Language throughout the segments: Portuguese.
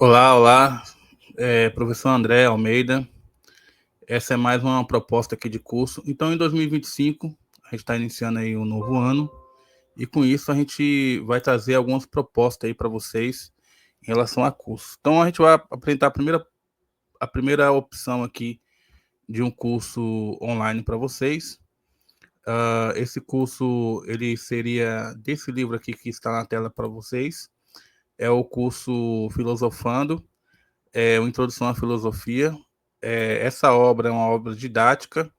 Olá, professor André Almeida. Essa é mais uma proposta aqui de curso. Então, em 2025, a gente está iniciando aí um novo ano, e com isso a gente vai trazer algumas propostas aí para vocês em relação a curso. Então, a gente vai apresentar a primeira opção aqui de um curso online para vocês. Esse curso, ele seria desse livro aqui que está na tela para vocês. É o curso Filosofando, uma introdução à filosofia. Essa obra é uma obra didática.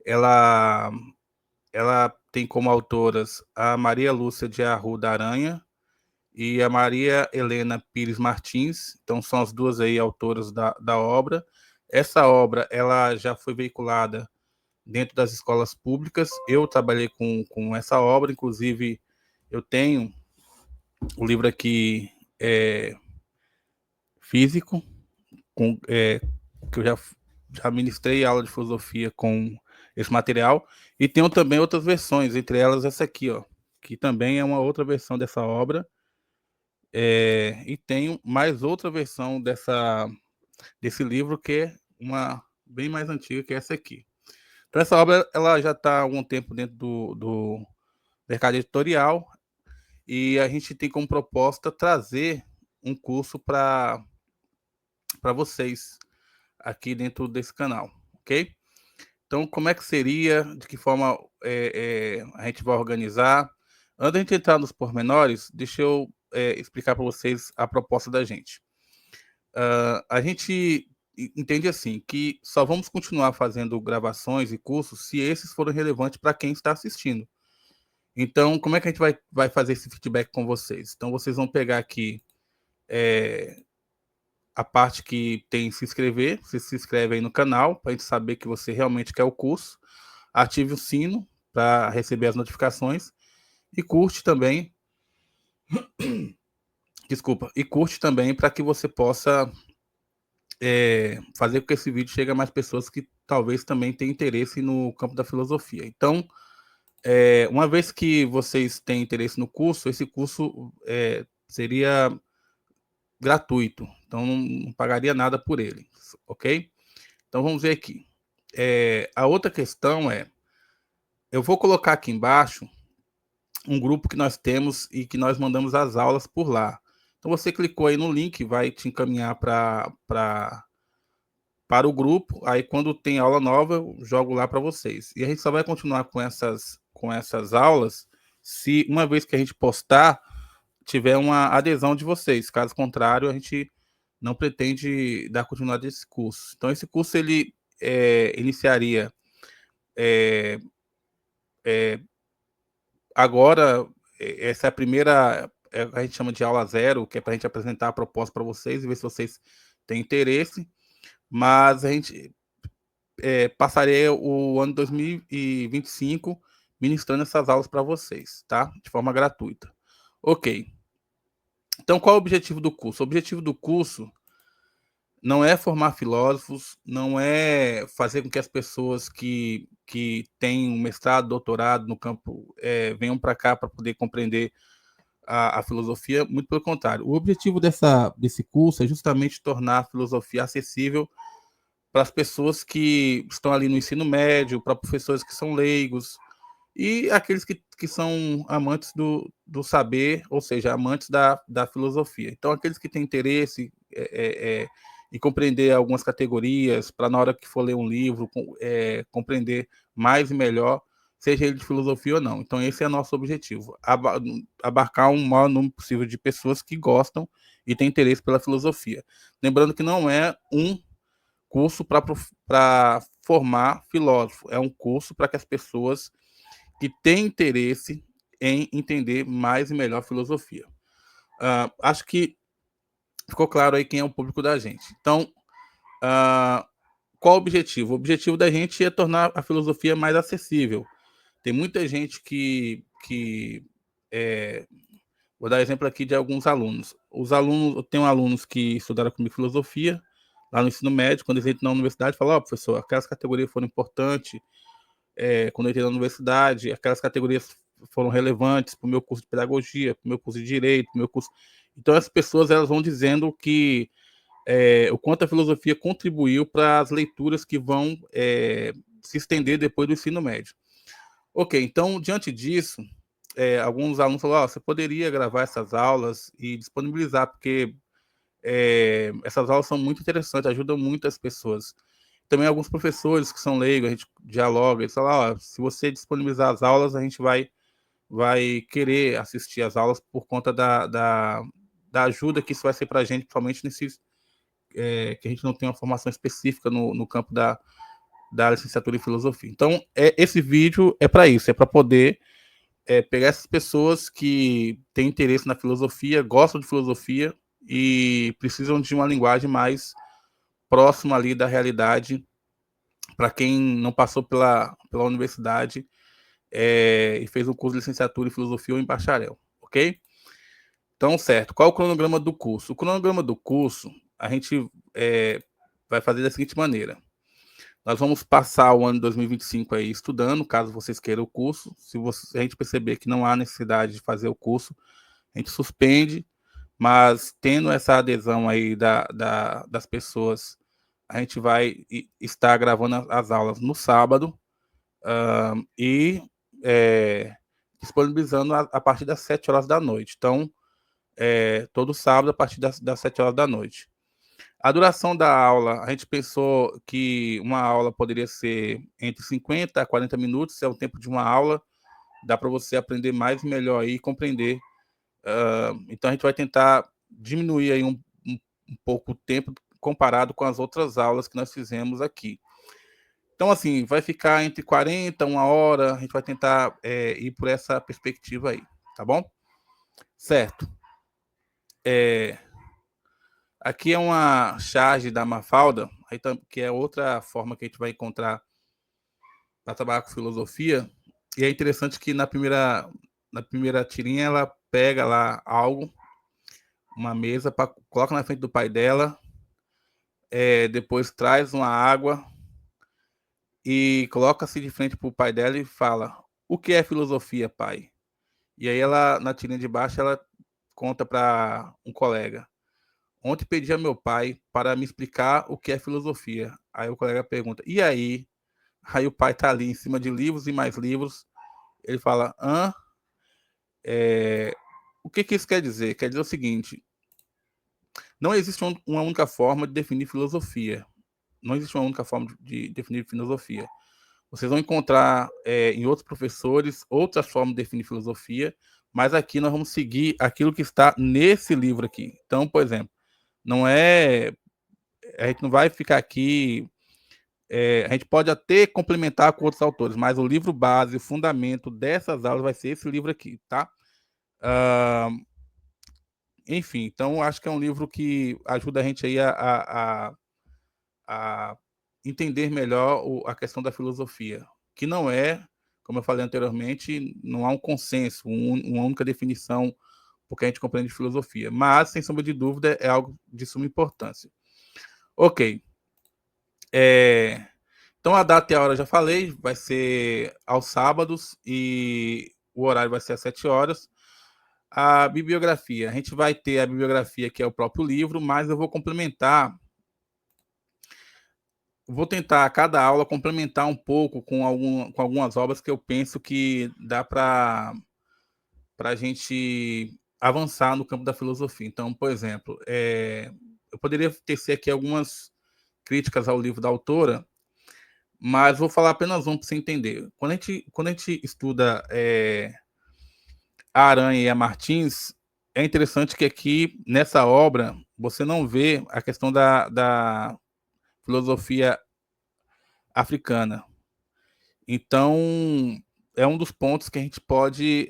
Ela, ela tem como autoras a Maria Lúcia de Arruda Aranha e a Maria Helena Pires Martins. Então, são as duas aí autoras da obra. Essa obra ela já foi veiculada dentro das escolas públicas. Eu trabalhei com essa obra, inclusive eu tenho o livro aqui físico, que eu já ministrei aula de filosofia com esse material, e tenho também outras versões, entre elas essa aqui, ó, que também é uma outra versão dessa obra, e tenho mais outra versão desse livro, que é uma bem mais antiga que essa aqui. Então, essa obra ela já está há algum tempo dentro do mercado editorial, e a gente tem como proposta trazer um curso para vocês aqui dentro desse canal, ok? Então, como é que seria, de que forma a gente vai organizar? Antes de a gente entrar nos pormenores, deixa eu explicar para vocês a proposta da gente. A gente entende assim, que só vamos continuar fazendo gravações e cursos se esses forem relevantes para quem está assistindo. Então, como é que a gente vai fazer esse feedback com vocês? Então, vocês vão pegar aqui a parte que tem se inscrever, você se inscreve aí no canal, para a gente saber que você realmente quer o curso. Ative o sino para receber as notificações e curte também, e curte também para que você possa fazer com que esse vídeo chegue a mais pessoas que talvez também tenham interesse no campo da filosofia. Então, uma vez que vocês têm interesse no curso, esse curso seria gratuito, então não pagaria nada por ele, ok? Então vamos ver aqui. A outra questão eu vou colocar aqui embaixo um grupo que nós temos e que nós mandamos as aulas por lá. Então você clicou aí no link, vai te encaminhar para o grupo. Aí quando tem aula nova, eu jogo lá para vocês. E a gente só vai continuar com essas aulas se uma vez que a gente postar, tiver uma adesão de vocês. Caso contrário, a gente não pretende dar continuidade a esse curso. Então esse curso ele iniciaria agora. Essa é a primeira, a gente chama de aula zero, que é para a gente apresentar a proposta para vocês e ver se vocês têm interesse, mas a gente passaria o ano 2025 ministrando essas aulas para vocês, tá? De forma gratuita. Ok. Então, qual é o objetivo do curso? O objetivo do curso não é formar filósofos, não é fazer com que as pessoas que têm um mestrado, doutorado no campo venham para cá para poder compreender a filosofia, muito pelo contrário. O objetivo desse curso é justamente tornar a filosofia acessível para as pessoas que estão ali no ensino médio, para professores que são leigos e aqueles que são amantes do saber, ou seja, amantes da filosofia. Então, aqueles que têm interesse em compreender algumas categorias, para na hora que for ler um livro, compreender mais e melhor, seja ele de filosofia ou não. Então, esse é nosso objetivo, abarcar um maior número possível de pessoas que gostam e têm interesse pela filosofia. Lembrando que não é um curso para formar filósofo, é um curso para que as pessoas que têm interesse em entender mais e melhor a filosofia. Acho que ficou claro aí quem é o público da gente. Então, qual o objetivo? O objetivo da gente é tornar a filosofia mais acessível. Tem muita gente vou dar exemplo aqui de alguns alunos. Eu tenho alunos que estudaram comigo filosofia, lá no ensino médio, quando eles entram na universidade, falam, professor, aquelas categorias foram importantes, quando eu entrei na universidade, aquelas categorias foram relevantes para o meu curso de pedagogia, para o meu curso de direito, para o meu curso. Então, as pessoas elas vão dizendo que o quanto a filosofia contribuiu para as leituras que vão se estender depois do ensino médio. Ok, então, diante disso, alguns alunos falaram, você poderia gravar essas aulas e disponibilizar, porque essas aulas são muito interessantes, ajudam muito as pessoas. Também alguns professores que são leigos, a gente dialoga, eles falam, se você disponibilizar as aulas, a gente vai querer assistir as aulas por conta da ajuda que isso vai ser para a gente, principalmente nesses que a gente não tem uma formação específica no campo da licenciatura em filosofia. Então, esse vídeo é para isso, é para poder pegar essas pessoas que têm interesse na filosofia, gostam de filosofia e precisam de uma linguagem mais próxima ali da realidade para quem não passou pela universidade e fez um curso de licenciatura em filosofia ou em bacharel, ok? Então, certo. Qual é o cronograma do curso? O cronograma do curso, a gente vai fazer da seguinte maneira. Nós vamos passar o ano de 2025 aí estudando, caso vocês queiram o curso. Se a gente perceber que não há necessidade de fazer o curso, a gente suspende, mas tendo essa adesão aí das pessoas, a gente vai estar gravando as aulas no sábado e disponibilizando a partir das 7 horas da noite. Então, todo sábado, a partir das 7 horas da noite. A duração da aula, a gente pensou que uma aula poderia ser entre 50 a 40 minutos, se é o tempo de uma aula, dá para você aprender mais e melhor aí e compreender. Então, a gente vai tentar diminuir aí um pouco o tempo comparado com as outras aulas que nós fizemos aqui. Então, assim, vai ficar entre 40 uma hora, a gente vai tentar ir por essa perspectiva aí, tá bom? Certo. Aqui é uma charge da Mafalda, que é outra forma que a gente vai encontrar para trabalhar com filosofia. E é interessante que na primeira tirinha ela pega lá algo, uma mesa, coloca na frente do pai dela, depois traz uma água e coloca-se de frente para o pai dela e fala: o que é filosofia, pai? E aí ela, na tirinha de baixo, ela conta para um colega: ontem pedi a meu pai para me explicar o que é filosofia. Aí o colega pergunta: e aí? Aí o pai tá ali em cima de livros e mais livros. Ele fala: hã? O que isso quer dizer? Quer dizer o seguinte: não existe uma única forma de definir filosofia. Não existe uma única forma de definir filosofia. Vocês vão encontrar em outros professores outras formas de definir filosofia, mas aqui nós vamos seguir aquilo que está nesse livro aqui. Então, por exemplo, não é. A gente não vai ficar aqui. A gente pode até complementar com outros autores, mas o livro base, o fundamento dessas aulas vai ser esse livro aqui, tá? Enfim, então acho que é um livro que ajuda a gente aí a entender melhor a questão da filosofia, que não é, como eu falei anteriormente, não há um consenso, uma única definição porque a gente compreende filosofia, mas, sem sombra de dúvida, é algo de suma importância. Ok. Então, a data e a hora eu já falei, vai ser aos sábados e o horário vai ser às 7 horas. A bibliografia, a gente vai ter a bibliografia que é o próprio livro, mas eu vou complementar, vou tentar a cada aula complementar um pouco com algumas obras que eu penso que dá para a gente avançar no campo da filosofia. Então, por exemplo, eu poderia tecer aqui algumas críticas ao livro da autora, mas vou falar apenas um para você entender. Quando a gente estuda a Aranha e a Martins, é interessante que aqui, nessa obra, você não vê a questão da filosofia africana. Então, é um dos pontos que a gente pode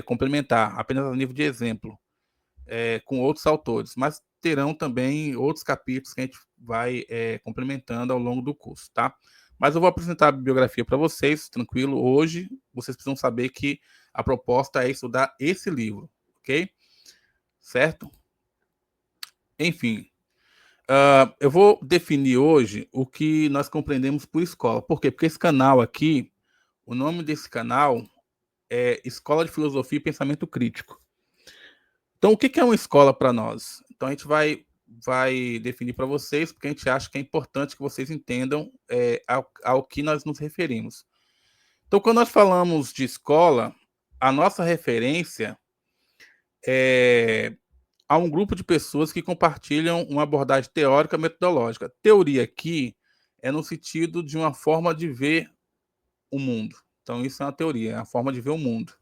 complementar, apenas a nível de exemplo, com outros autores, mas terão também outros capítulos que a gente vai complementando ao longo do curso, tá? Mas eu vou apresentar a bibliografia para vocês, tranquilo. Hoje, vocês precisam saber que a proposta é estudar esse livro, ok? Certo? Enfim, eu vou definir hoje o que nós compreendemos por escola. Por quê? Porque esse canal aqui, o nome desse canal é Escola de Filosofia e Pensamento Crítico. Então, o que é uma escola para nós? Então, a gente vai definir para vocês, porque a gente acha que é importante que vocês entendam ao que nós nos referimos. Então, quando nós falamos de escola, a nossa referência é a um grupo de pessoas que compartilham uma abordagem teórica metodológica. Teoria aqui é no sentido de uma forma de ver o mundo. Então, isso é uma teoria, é a forma de ver o mundo.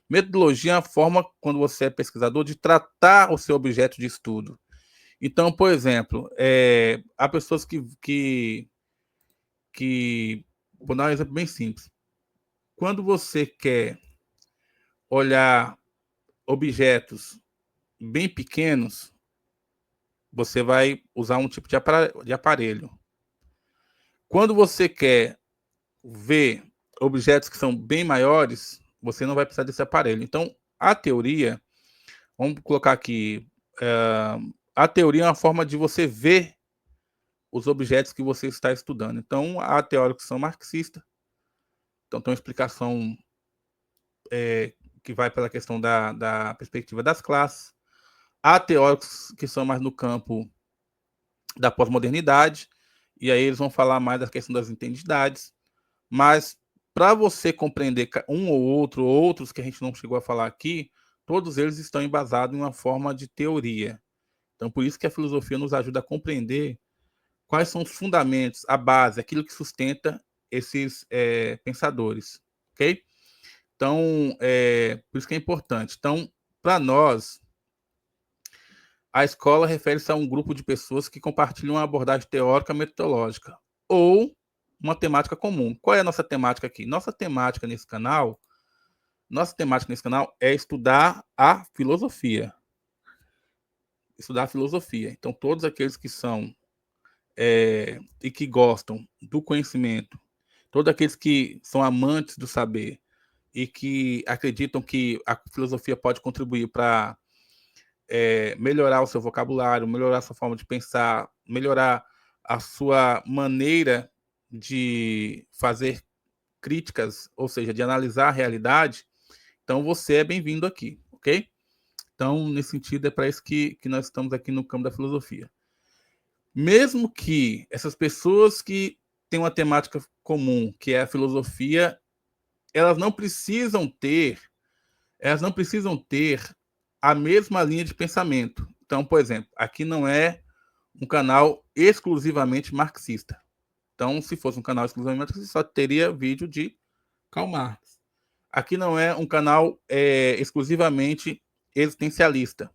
Metodologia é a forma, quando você é pesquisador, de tratar o seu objeto de estudo. Então, por exemplo, há pessoas que vou dar um exemplo bem simples. Quando você quer olhar objetos bem pequenos, você vai usar um tipo de aparelho. Quando você quer ver objetos que são bem maiores, você não vai precisar desse aparelho. Então, a teoria, vamos colocar aqui, a teoria é uma forma de você ver os objetos que você está estudando. Então, há teóricos que são marxistas, então tem uma explicação que vai pela questão da perspectiva das classes. Há teóricos que são mais no campo da pós-modernidade, e aí eles vão falar mais da questão das identidades, mas para você compreender um ou outro, outros que a gente não chegou a falar aqui, todos eles estão embasados em uma forma de teoria. Então, por isso que a filosofia nos ajuda a compreender quais são os fundamentos, a base, aquilo que sustenta esses pensadores, ok? Então, por isso que é importante. Então, para nós, a escola refere-se a um grupo de pessoas que compartilham uma abordagem teórica metodológica ou uma temática comum. Qual é a nossa temática aqui? Nossa temática nesse canal é estudar a filosofia. Estudar a filosofia. Então, todos aqueles que são e que gostam do conhecimento, todos aqueles que são amantes do saber e que acreditam que a filosofia pode contribuir para melhorar o seu vocabulário, melhorar a sua forma de pensar, melhorar a sua maneira de fazer críticas, ou seja, de analisar a realidade, então você é bem-vindo aqui, ok? Então, nesse sentido, é para isso que nós estamos aqui no campo da filosofia. Mesmo que essas pessoas que têm uma temática comum, que é a filosofia, elas não precisam ter a mesma linha de pensamento. Então, por exemplo, aqui não é um canal exclusivamente marxista. Então, se fosse um canal exclusivamente marxista, só teria vídeo de Karl Marx. Aqui não é um canal exclusivamente existencialista.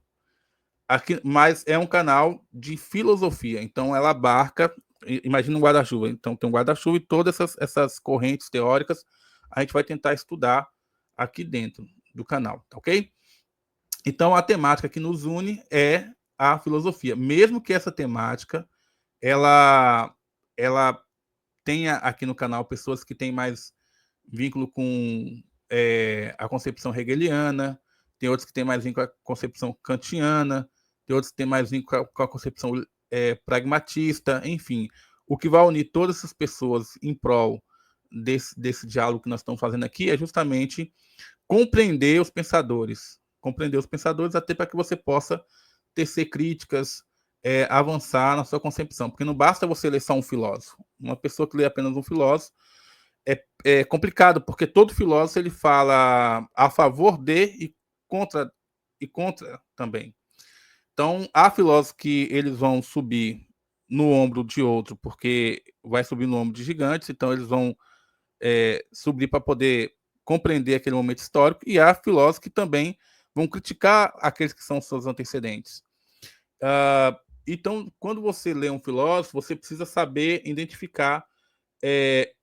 Aqui, mas é um canal de filosofia. Então, ela abarca, imagina um guarda-chuva. Então, tem um guarda-chuva e todas essas correntes teóricas a gente vai tentar estudar aqui dentro do canal, tá ok? Então, a temática que nos une é a filosofia. Mesmo que essa temática ela tenha aqui no canal pessoas que têm mais vínculo com a concepção hegeliana, tem outros que têm mais vínculo com a concepção kantiana, tem outros que têm mais vínculo com a concepção pragmatista, enfim. O que vai unir todas essas pessoas em prol desse diálogo que nós estamos fazendo aqui é justamente compreender os pensadores até para que você possa tecer críticas, avançar na sua concepção, porque não basta você ler só um filósofo. Uma pessoa que lê apenas um filósofo é complicado, porque todo filósofo ele fala a favor de e contra também. Então, há filósofos que eles vão subir no ombro de outro, porque vai subir no ombro de gigantes, então eles vão subir para poder compreender aquele momento histórico, e há filósofos que também vão criticar aqueles que são seus antecedentes. Então, quando você lê um filósofo, você precisa saber identificar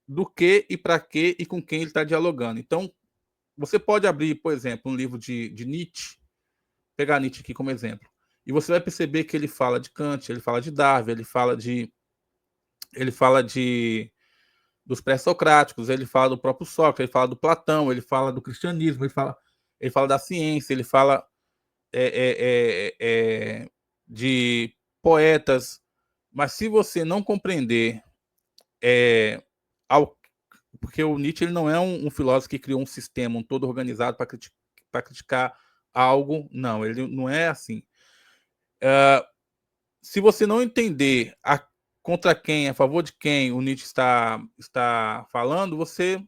do que e para que e com quem ele está dialogando. Então, você pode abrir, por exemplo, um livro de Nietzsche, pegar Nietzsche aqui como exemplo, e você vai perceber que ele fala de Kant, ele fala de Darwin, ele fala dos pré-socráticos, ele fala do próprio Sócrates, ele fala do Platão, ele fala do cristianismo, ele fala da ciência, ele fala de poetas. Mas se você não compreender porque o Nietzsche ele não é um filósofo que criou um sistema todo organizado para criticar algo. Não, ele não é assim. Se você não entender contra quem, a favor de quem o Nietzsche está falando, você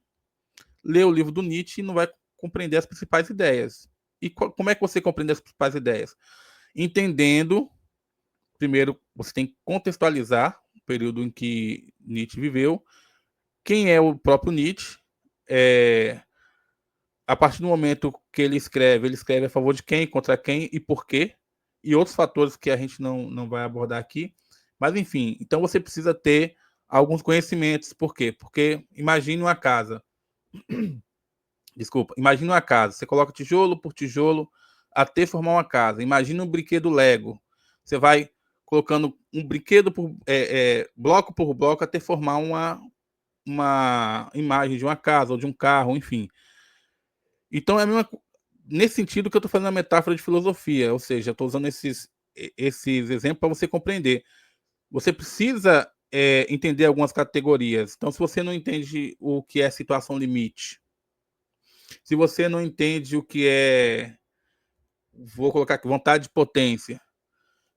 lê o livro do Nietzsche e não vai compreender as principais ideias. E como é que você compreende as principais ideias? Entendendo, primeiro, você tem que contextualizar o período em que Nietzsche viveu, quem é o próprio Nietzsche, a partir do momento que ele escreve a favor de quem, contra quem e por quê, e outros fatores que a gente não vai abordar aqui. Mas, enfim, então você precisa ter alguns conhecimentos. Por quê? Porque imagine uma casa. Desculpa, imagine uma casa. Você coloca tijolo por tijolo até formar uma casa. Imagine um brinquedo Lego. Você vai colocando um brinquedo bloco por bloco até formar uma imagem de uma casa ou de um carro, enfim. Então é a mesma, nesse sentido que eu estou fazendo a metáfora de filosofia, ou seja, estou usando esses exemplos para você compreender. Você precisa entender algumas categorias. Então, se você não entende o que é situação limite, se você não entende o que é, vou colocar aqui, vontade de potência,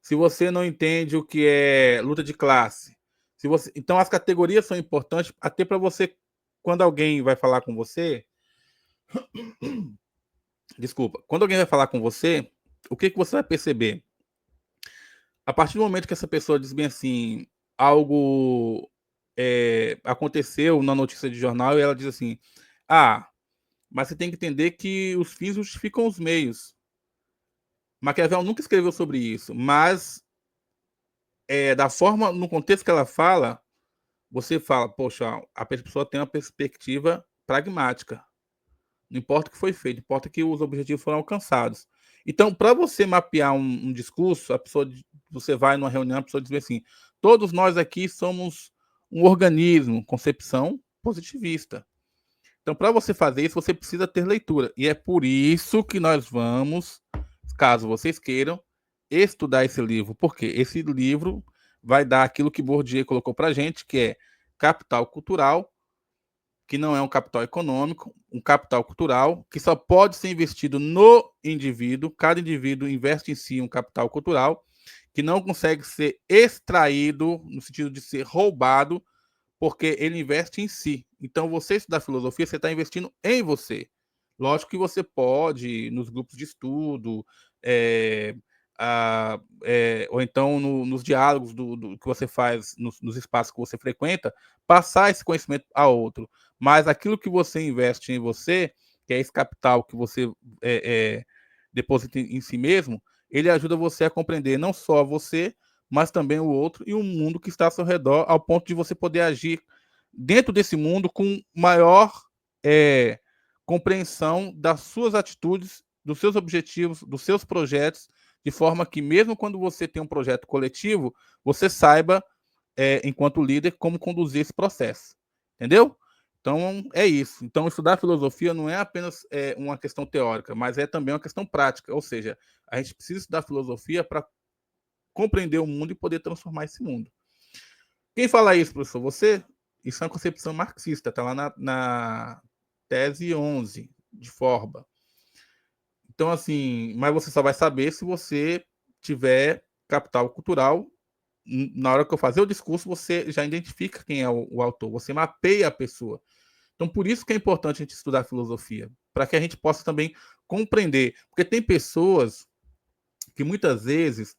se você não entende o que é luta de classe, então as categorias são importantes até para você, quando alguém vai falar com você, desculpa, quando alguém vai falar com você, o que você vai perceber? A partir do momento que essa pessoa diz bem assim, algo aconteceu na notícia de jornal e ela diz assim, mas você tem que entender que os fins justificam os meios. Maquiavel nunca escreveu sobre isso, mas da forma, no contexto que ela fala, você fala, poxa, a pessoa tem uma perspectiva pragmática. Não importa o que foi feito, importa que os objetivos foram alcançados. Então, para você mapear um discurso, você vai numa reunião, a pessoa diz assim: todos nós aqui somos um organismo, concepção positivista. Então, para você fazer isso, você precisa ter leitura. E é por isso que nós vamos, caso vocês queiram, estudar esse livro. Porque esse livro vai dar aquilo que Bourdieu colocou para a gente, que é capital cultural, que não é um capital econômico, um capital cultural, que só pode ser investido no indivíduo. Cada indivíduo investe em si um capital cultural, que não consegue ser extraído, no sentido de ser roubado, porque ele investe em si. Então, você estudar filosofia, você está investindo em você. Lógico que você pode, nos grupos de estudo, ou então nos diálogos que você faz, nos espaços que você frequenta, passar esse conhecimento a outro. Mas aquilo que você investe em você, que é esse capital que você deposita em si mesmo, ele ajuda você a compreender não só você, mas também o outro e o mundo que está ao seu redor, ao ponto de você poder agir dentro desse mundo com maior compreensão das suas atitudes, dos seus objetivos, dos seus projetos, de forma que mesmo quando você tem um projeto coletivo, você saiba, enquanto líder, como conduzir esse processo. Entendeu? Então, é isso. Então, estudar filosofia não é apenas uma questão teórica, mas é também uma questão prática. Ou seja, a gente precisa estudar filosofia para compreender o mundo e poder transformar esse mundo. Quem fala isso, professor? Você? Isso é uma concepção marxista, está lá na tese 11 de Forba. Então, assim, mas você só vai saber se você tiver capital cultural. Na hora que eu fazer o discurso, você já identifica quem é o autor, você mapeia a pessoa. Então, por isso que é importante a gente estudar filosofia, para que a gente possa também compreender. Porque tem pessoas que muitas vezes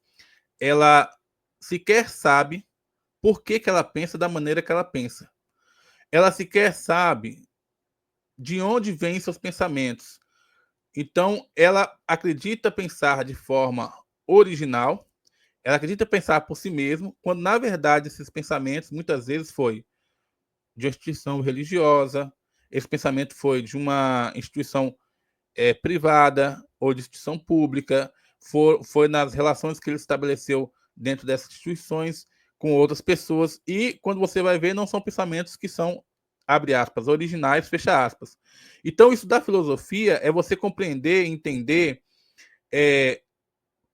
ela sequer sabe por que ela pensa da maneira que ela pensa. Ela sequer sabe de onde vêm seus pensamentos. Então, ela acredita pensar de forma original, ela acredita pensar por si mesma, quando na verdade esses pensamentos muitas vezes foi de uma instituição religiosa, esse pensamento foi de uma instituição privada ou de instituição pública, foi nas relações que ele estabeleceu dentro dessas instituições com outras pessoas, e quando você vai ver, não são pensamentos que são, abre aspas, originais, fecha aspas. Então, estudar filosofia é você compreender, entender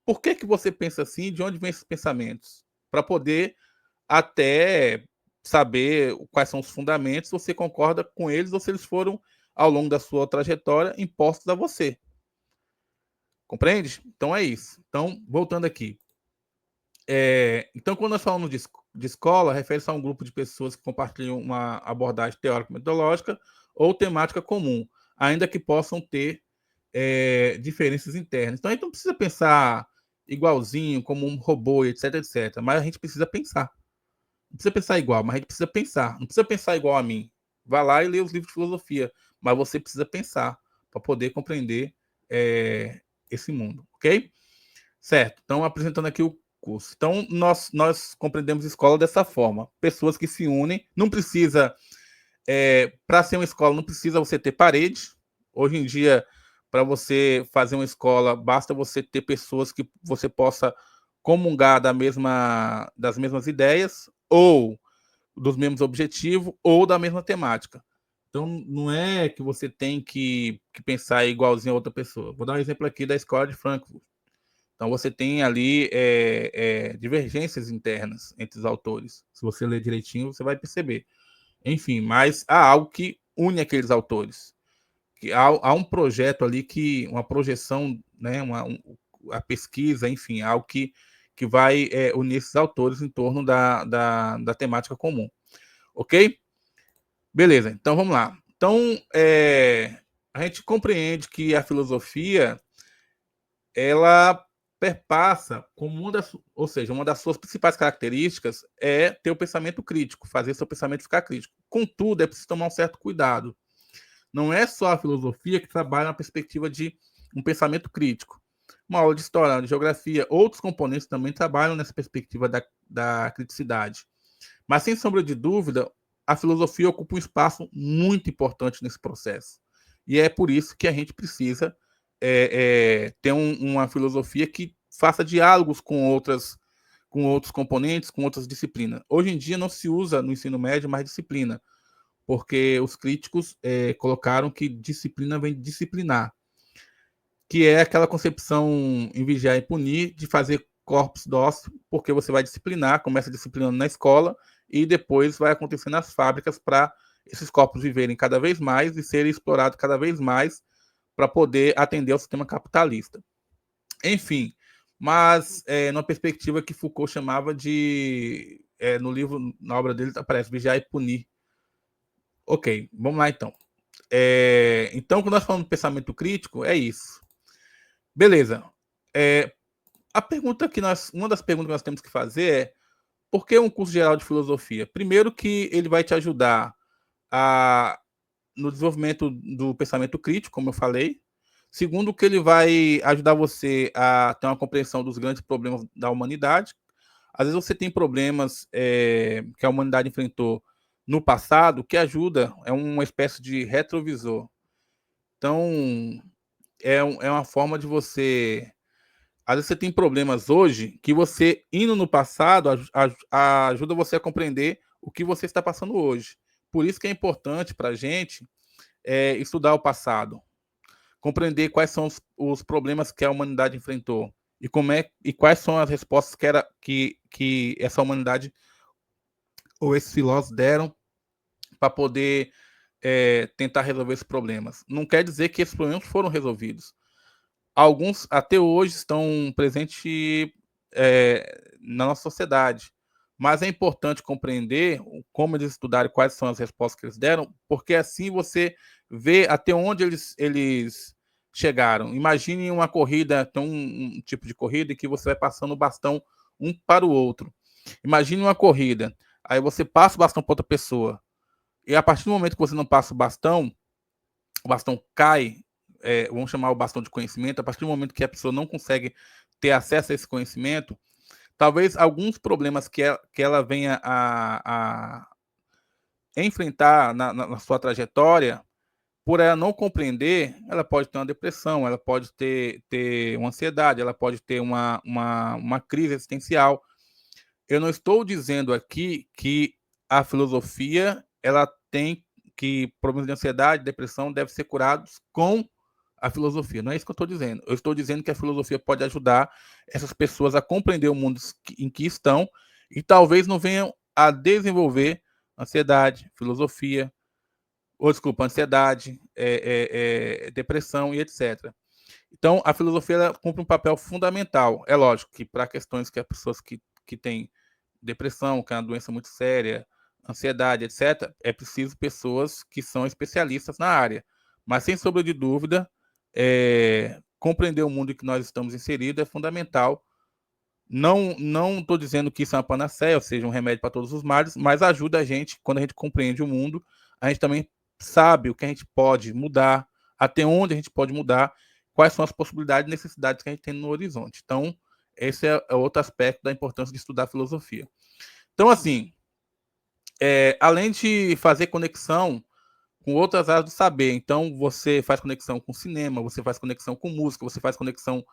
por que você pensa assim, de onde vêm esses pensamentos, para poder até saber quais são os fundamentos, se você concorda com eles ou se eles foram, ao longo da sua trajetória, impostos a você. Compreende? Então é isso. Então, voltando aqui. Então, quando nós falamos de escola, refere-se a um grupo de pessoas que compartilham uma abordagem teórico-metodológica ou temática comum, ainda que possam ter diferenças internas. Então, a gente não precisa pensar igualzinho, como um robô, etc, etc. Mas a gente precisa pensar. Não precisa pensar igual, mas a gente precisa pensar. Não precisa pensar igual a mim. Vá lá e lê os livros de filosofia, mas você precisa pensar para poder compreender esse mundo, ok? Certo. Então, apresentando aqui o curso. Então, nós compreendemos escola dessa forma. Pessoas que se unem. Não precisa, para ser uma escola, não precisa você ter parede. Hoje em dia, para você fazer uma escola, basta você ter pessoas que você possa comungar das mesmas ideias, ou dos mesmos objetivos, ou da mesma temática. Então, não é que você tem que pensar igualzinho a outra pessoa. Vou dar um exemplo aqui da escola de Frankfurt. Então, você tem ali divergências internas entre os autores. Se você ler direitinho, você vai perceber. Enfim, mas há algo que une aqueles autores. Que há um projeto ali, uma projeção, né, a pesquisa, enfim, algo que vai unir esses autores em torno da temática comum. Ok? Beleza, então vamos lá. Então, a gente compreende que a filosofia, ela perpassa como ou seja, uma das suas principais características é ter o pensamento crítico, fazer seu pensamento ficar crítico. Contudo, é preciso tomar um certo cuidado. Não é só a filosofia que trabalha na perspectiva de um pensamento crítico. Uma aula de história, de geografia, outros componentes também trabalham nessa perspectiva da criticidade. Mas, sem sombra de dúvida, a filosofia ocupa um espaço muito importante nesse processo. E é por isso que a gente precisa ter uma filosofia que faça diálogos com outros componentes, com outras disciplinas. Hoje em dia não se usa no ensino médio mais disciplina, porque os críticos colocaram que disciplina vem de disciplinar, que é aquela concepção em vigiar e punir, de fazer corpus dócil, porque você vai disciplinar, começa disciplinando na escola, e depois vai acontecer nas fábricas para esses corpos viverem cada vez mais e serem explorados cada vez mais para poder atender ao sistema capitalista. Enfim, mas numa perspectiva que Foucault chamava de, no livro, na obra dele, aparece Vigiar e Punir. Ok, vamos lá então. Então, quando nós falamos de pensamento crítico, é isso. Beleza. Uma das perguntas que nós temos que fazer é: por que um curso geral de filosofia? Primeiro, que ele vai te ajudar no desenvolvimento do pensamento crítico, como eu falei. Segundo, que ele vai ajudar você a ter uma compreensão dos grandes problemas da humanidade. Às vezes você tem problemas que a humanidade enfrentou no passado, que ajuda, é uma espécie de retrovisor. Então, é uma forma de você... Às vezes você tem problemas hoje que você, indo no passado, ajuda você a compreender o que você está passando hoje. Por isso que é importante para a gente estudar o passado, compreender quais são os problemas que a humanidade enfrentou e quais são as respostas que essa humanidade ou esses filósofos deram para poder tentar resolver esses problemas. Não quer dizer que esses problemas foram resolvidos. Alguns até hoje estão presentes na nossa sociedade, mas é importante compreender como eles estudaram, quais são as respostas que eles deram, porque assim você vê até onde eles chegaram. Imagine uma corrida, tem um tipo de corrida em que você vai passando o bastão um para o outro. Imagine uma corrida, aí você passa o bastão para outra pessoa, e a partir do momento que você não passa o bastão cai, vamos chamar o bastão de conhecimento. A partir do momento que a pessoa não consegue ter acesso a esse conhecimento, talvez alguns problemas que ela venha a enfrentar na sua trajetória, por ela não compreender, ela pode ter uma depressão, ela pode ter uma ansiedade, ela pode ter uma crise existencial. Eu não estou dizendo aqui que a filosofia ela tem que problemas de ansiedade, depressão devem ser curados com a filosofia. Não é isso que eu estou dizendo. Eu estou dizendo que a filosofia pode ajudar essas pessoas a compreender o mundo em que estão e talvez não venham a desenvolver ansiedade, ansiedade, depressão e etc. Então, a filosofia ela cumpre um papel fundamental. É lógico que para questões que as pessoas que têm depressão, que é uma doença muito séria, ansiedade, etc., é preciso pessoas que são especialistas na área. Mas, sem sombra de dúvida, compreender o mundo em que nós estamos inseridos é fundamental. Não estou dizendo que isso é uma panaceia, ou seja, um remédio para todos os males, mas ajuda a gente, quando a gente compreende o mundo, a gente também sabe o que a gente pode mudar, até onde a gente pode mudar, quais são as possibilidades e necessidades que a gente tem no horizonte. Então, esse é outro aspecto da importância de estudar filosofia. Então, assim, além de fazer conexão com outras áreas do saber, então você faz conexão com cinema, você faz conexão com música, você faz conexão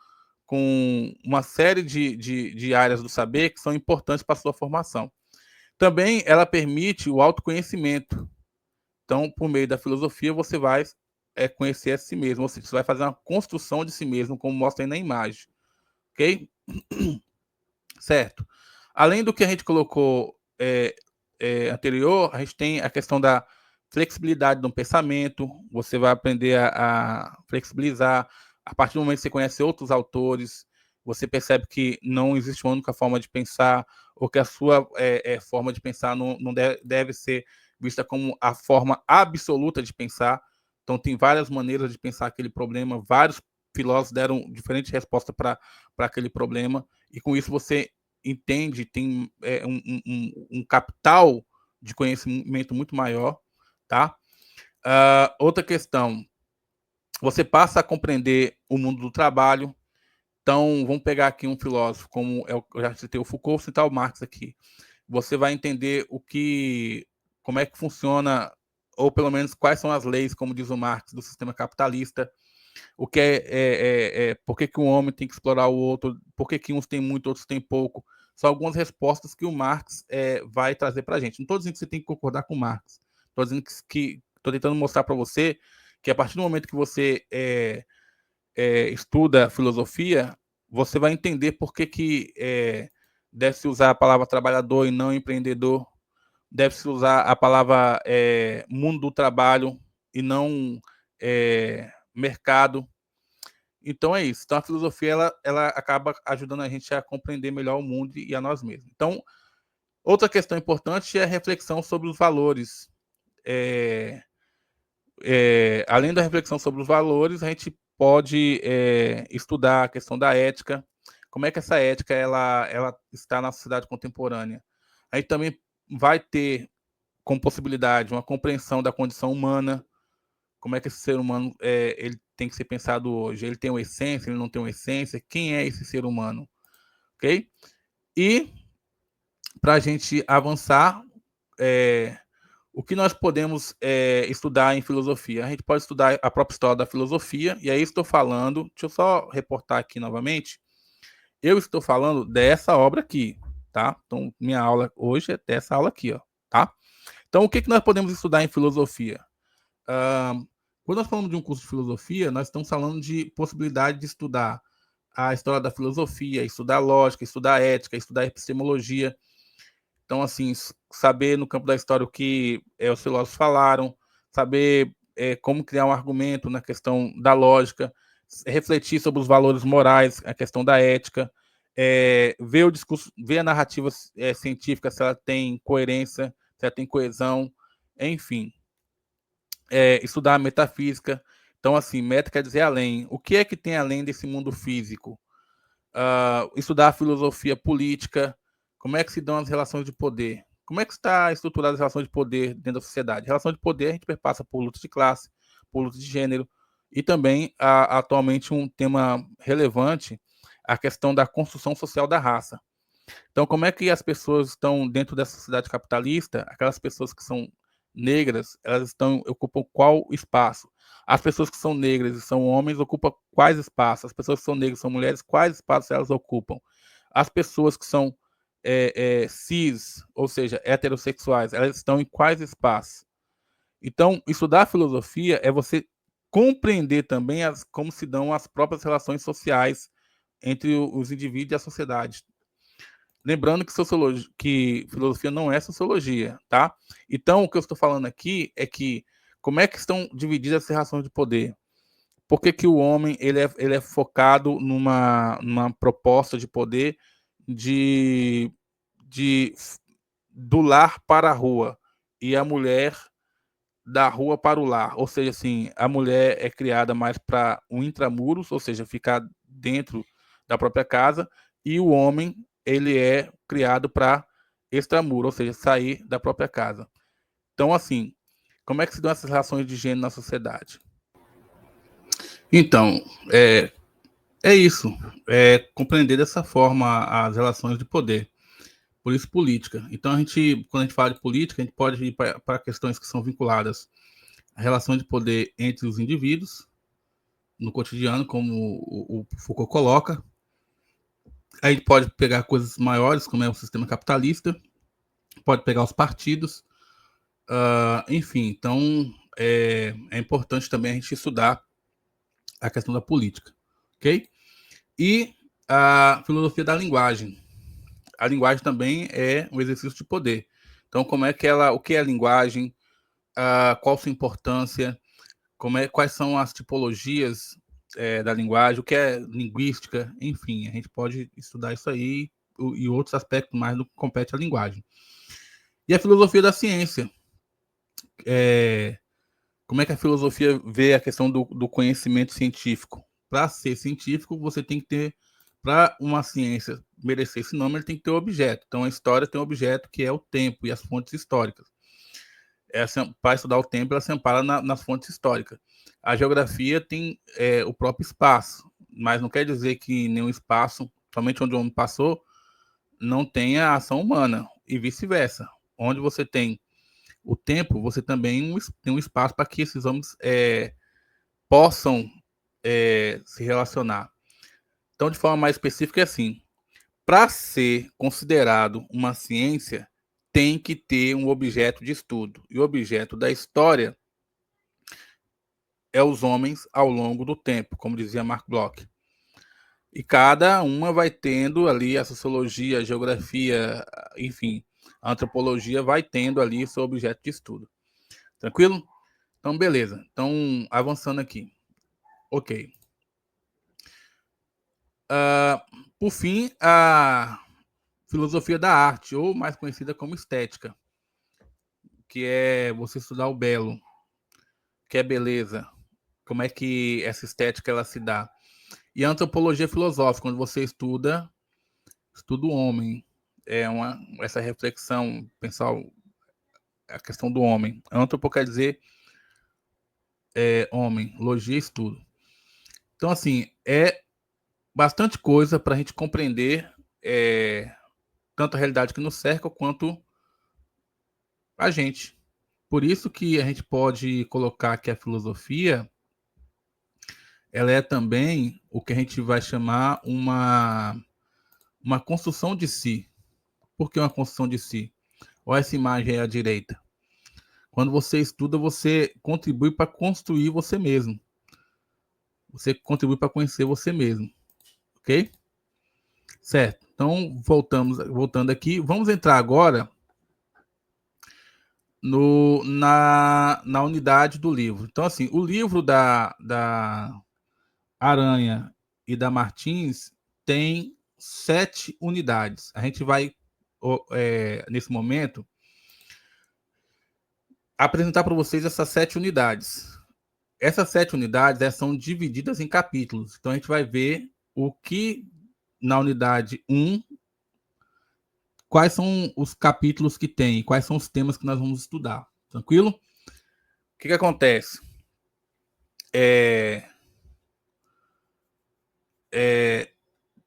com uma série de áreas do saber que são importantes para a sua formação. Também ela permite o autoconhecimento. Então, por meio da filosofia, você vai conhecer a si mesmo, ou seja, você vai fazer uma construção de si mesmo, como mostra aí na imagem. Ok? Certo. Além do que a gente colocou anterior, a gente tem a questão da flexibilidade do pensamento, você vai aprender a flexibilizar. A partir do momento que você conhece outros autores, você percebe que não existe uma única forma de pensar, ou que a sua forma de pensar não deve ser vista como a forma absoluta de pensar. Então, tem várias maneiras de pensar aquele problema, vários filósofos deram diferentes respostas para aquele problema, e com isso você entende, tem um capital de conhecimento muito maior, tá? Outra questão, você passa a compreender o mundo do trabalho. Então, vamos pegar aqui um filósofo, como eu já citei o Foucault, vou citar o Marx aqui. Você vai entender como é que funciona, ou pelo menos quais são as leis, como diz o Marx, do sistema capitalista, o que por que um homem tem que explorar o outro, por que uns têm muito, outros têm pouco. São algumas respostas que o Marx vai trazer para a gente. Não estou dizendo que você tem que concordar com o Marx, estou dizendo que estou tentando mostrar para você que a partir do momento que você estuda filosofia, você vai entender por que deve-se usar a palavra trabalhador e não empreendedor, deve-se usar a palavra mundo do trabalho e não mercado. Então é isso. Então a filosofia ela acaba ajudando a gente a compreender melhor o mundo e a nós mesmos. Então, outra questão importante é a reflexão sobre os valores. Além da reflexão sobre os valores, a gente pode estudar a questão da ética. Como é que essa ética ela está na sociedade contemporânea? A gente também vai ter como possibilidade uma compreensão da condição humana. Como é que esse ser humano ele tem que ser pensado hoje? Ele tem uma essência, ele não tem uma essência? Quem é esse ser humano? Ok? E para a gente avançar, o que nós podemos estudar em filosofia? A gente pode estudar a própria história da filosofia, e aí estou falando, deixa eu só reportar aqui novamente, eu estou falando dessa obra aqui, tá? Então, minha aula hoje é dessa aula aqui, ó, tá? Então, o que nós podemos estudar em filosofia? Quando nós falamos de um curso de filosofia, nós estamos falando de possibilidade de estudar a história da filosofia, estudar lógica, estudar ética, estudar epistemologia. Então, assim, saber no campo da história o que os filósofos falaram, saber como criar um argumento na questão da lógica, refletir sobre os valores morais, a questão da ética, ver o discurso, ver a narrativa científica, se ela tem coerência, se ela tem coesão, enfim. Estudar a metafísica. Então, assim, meta quer dizer além. O que é que tem além desse mundo físico? Estudar a filosofia política, como é que se dão as relações de poder, como é que está estruturada as relações de poder dentro da sociedade. Relação de poder a gente perpassa por luta de classe, por luta de gênero, e também, atualmente, um tema relevante, a questão da construção social da raça. Então, como é que as pessoas estão dentro dessa sociedade capitalista, aquelas pessoas que são negras, elas ocupam qual espaço? As pessoas que são negras e são homens ocupam quais espaços? As pessoas que são negras e são mulheres, quais espaços elas ocupam? As pessoas que são cis, ou seja, heterossexuais, elas estão em quais espaços? Então, estudar filosofia é você compreender também como se dão as próprias relações sociais entre os indivíduos e a sociedade. Lembrando que filosofia não é sociologia, tá? Então, o que eu estou falando aqui é que como é que estão divididas as relações de poder? por que o homem ele é focado numa proposta de poder de, de do lar para a rua e a mulher da rua para o lar, ou seja, assim, a mulher é criada mais para o intramuros, ou seja, ficar dentro da própria casa, e o homem ele é criado para extramuro, ou seja, sair da própria casa. Então, assim, como é que se dão essas relações de gênero na sociedade? Então, é isso, é compreender dessa forma as relações de poder. Por isso, política. Então, quando a gente fala de política, a gente pode ir para questões que são vinculadas à relação de poder entre os indivíduos, no cotidiano, como o Foucault coloca. A gente pode pegar coisas maiores, como é o sistema capitalista, pode pegar os partidos, enfim. Então, é importante também a gente estudar a questão da política, ok? E a filosofia da linguagem. A linguagem também é um exercício de poder. Então, o que é a linguagem, qual sua importância, quais são as tipologias da linguagem, o que é linguística, enfim, a gente pode estudar isso aí e outros aspectos mais do que compete à linguagem. E a filosofia da ciência. Como é que a filosofia vê a questão do conhecimento científico? Para ser científico, você tem que ter, para uma ciência merecer esse nome, ele tem que ter um objeto. Então, a história tem um objeto que é o tempo e as fontes históricas. Para estudar o tempo, ela se ampara nas fontes históricas. A geografia tem o próprio espaço, mas não quer dizer que nenhum espaço, somente onde o homem passou, não tenha ação humana, e vice-versa. Onde você tem o tempo, você também tem um espaço para que esses homens possam se relacionar. Então, de forma mais específica, é assim: para ser considerado uma ciência, tem que ter um objeto de estudo. E o objeto da história é os homens ao longo do tempo, como dizia Mark Bloch. E cada uma vai tendo ali a sociologia, a geografia, enfim, a antropologia vai tendo ali seu objeto de estudo. Tranquilo? Então, beleza. Então, avançando aqui. Ok. Por fim, a filosofia da arte, ou mais conhecida como estética, que é você estudar o belo, que é beleza, como é que essa estética ela se dá. E a antropologia filosófica, onde você estuda o homem, essa reflexão, pensar a questão do homem. Antropo quer dizer homem, logia, estudo. Então, assim, é bastante coisa para a gente compreender tanto a realidade que nos cerca quanto a gente. Por isso que a gente pode colocar que a filosofia ela é também o que a gente vai chamar uma construção de si. Por que uma construção de si? Olha essa imagem aí à direita. Quando você estuda, você contribui para construir você mesmo. Você contribui para conhecer você mesmo. Ok? Certo. Então, voltando aqui. Vamos entrar agora na unidade do livro. Então, assim, o livro da Aranha e da Martins tem 7 unidades. A gente vai, nesse momento, apresentar para vocês essas 7 unidades. Essas 7 unidades são divididas em capítulos. Então, a gente vai ver o que na unidade 1, quais são os capítulos que tem, quais são os temas que nós vamos estudar. Tranquilo? O que acontece?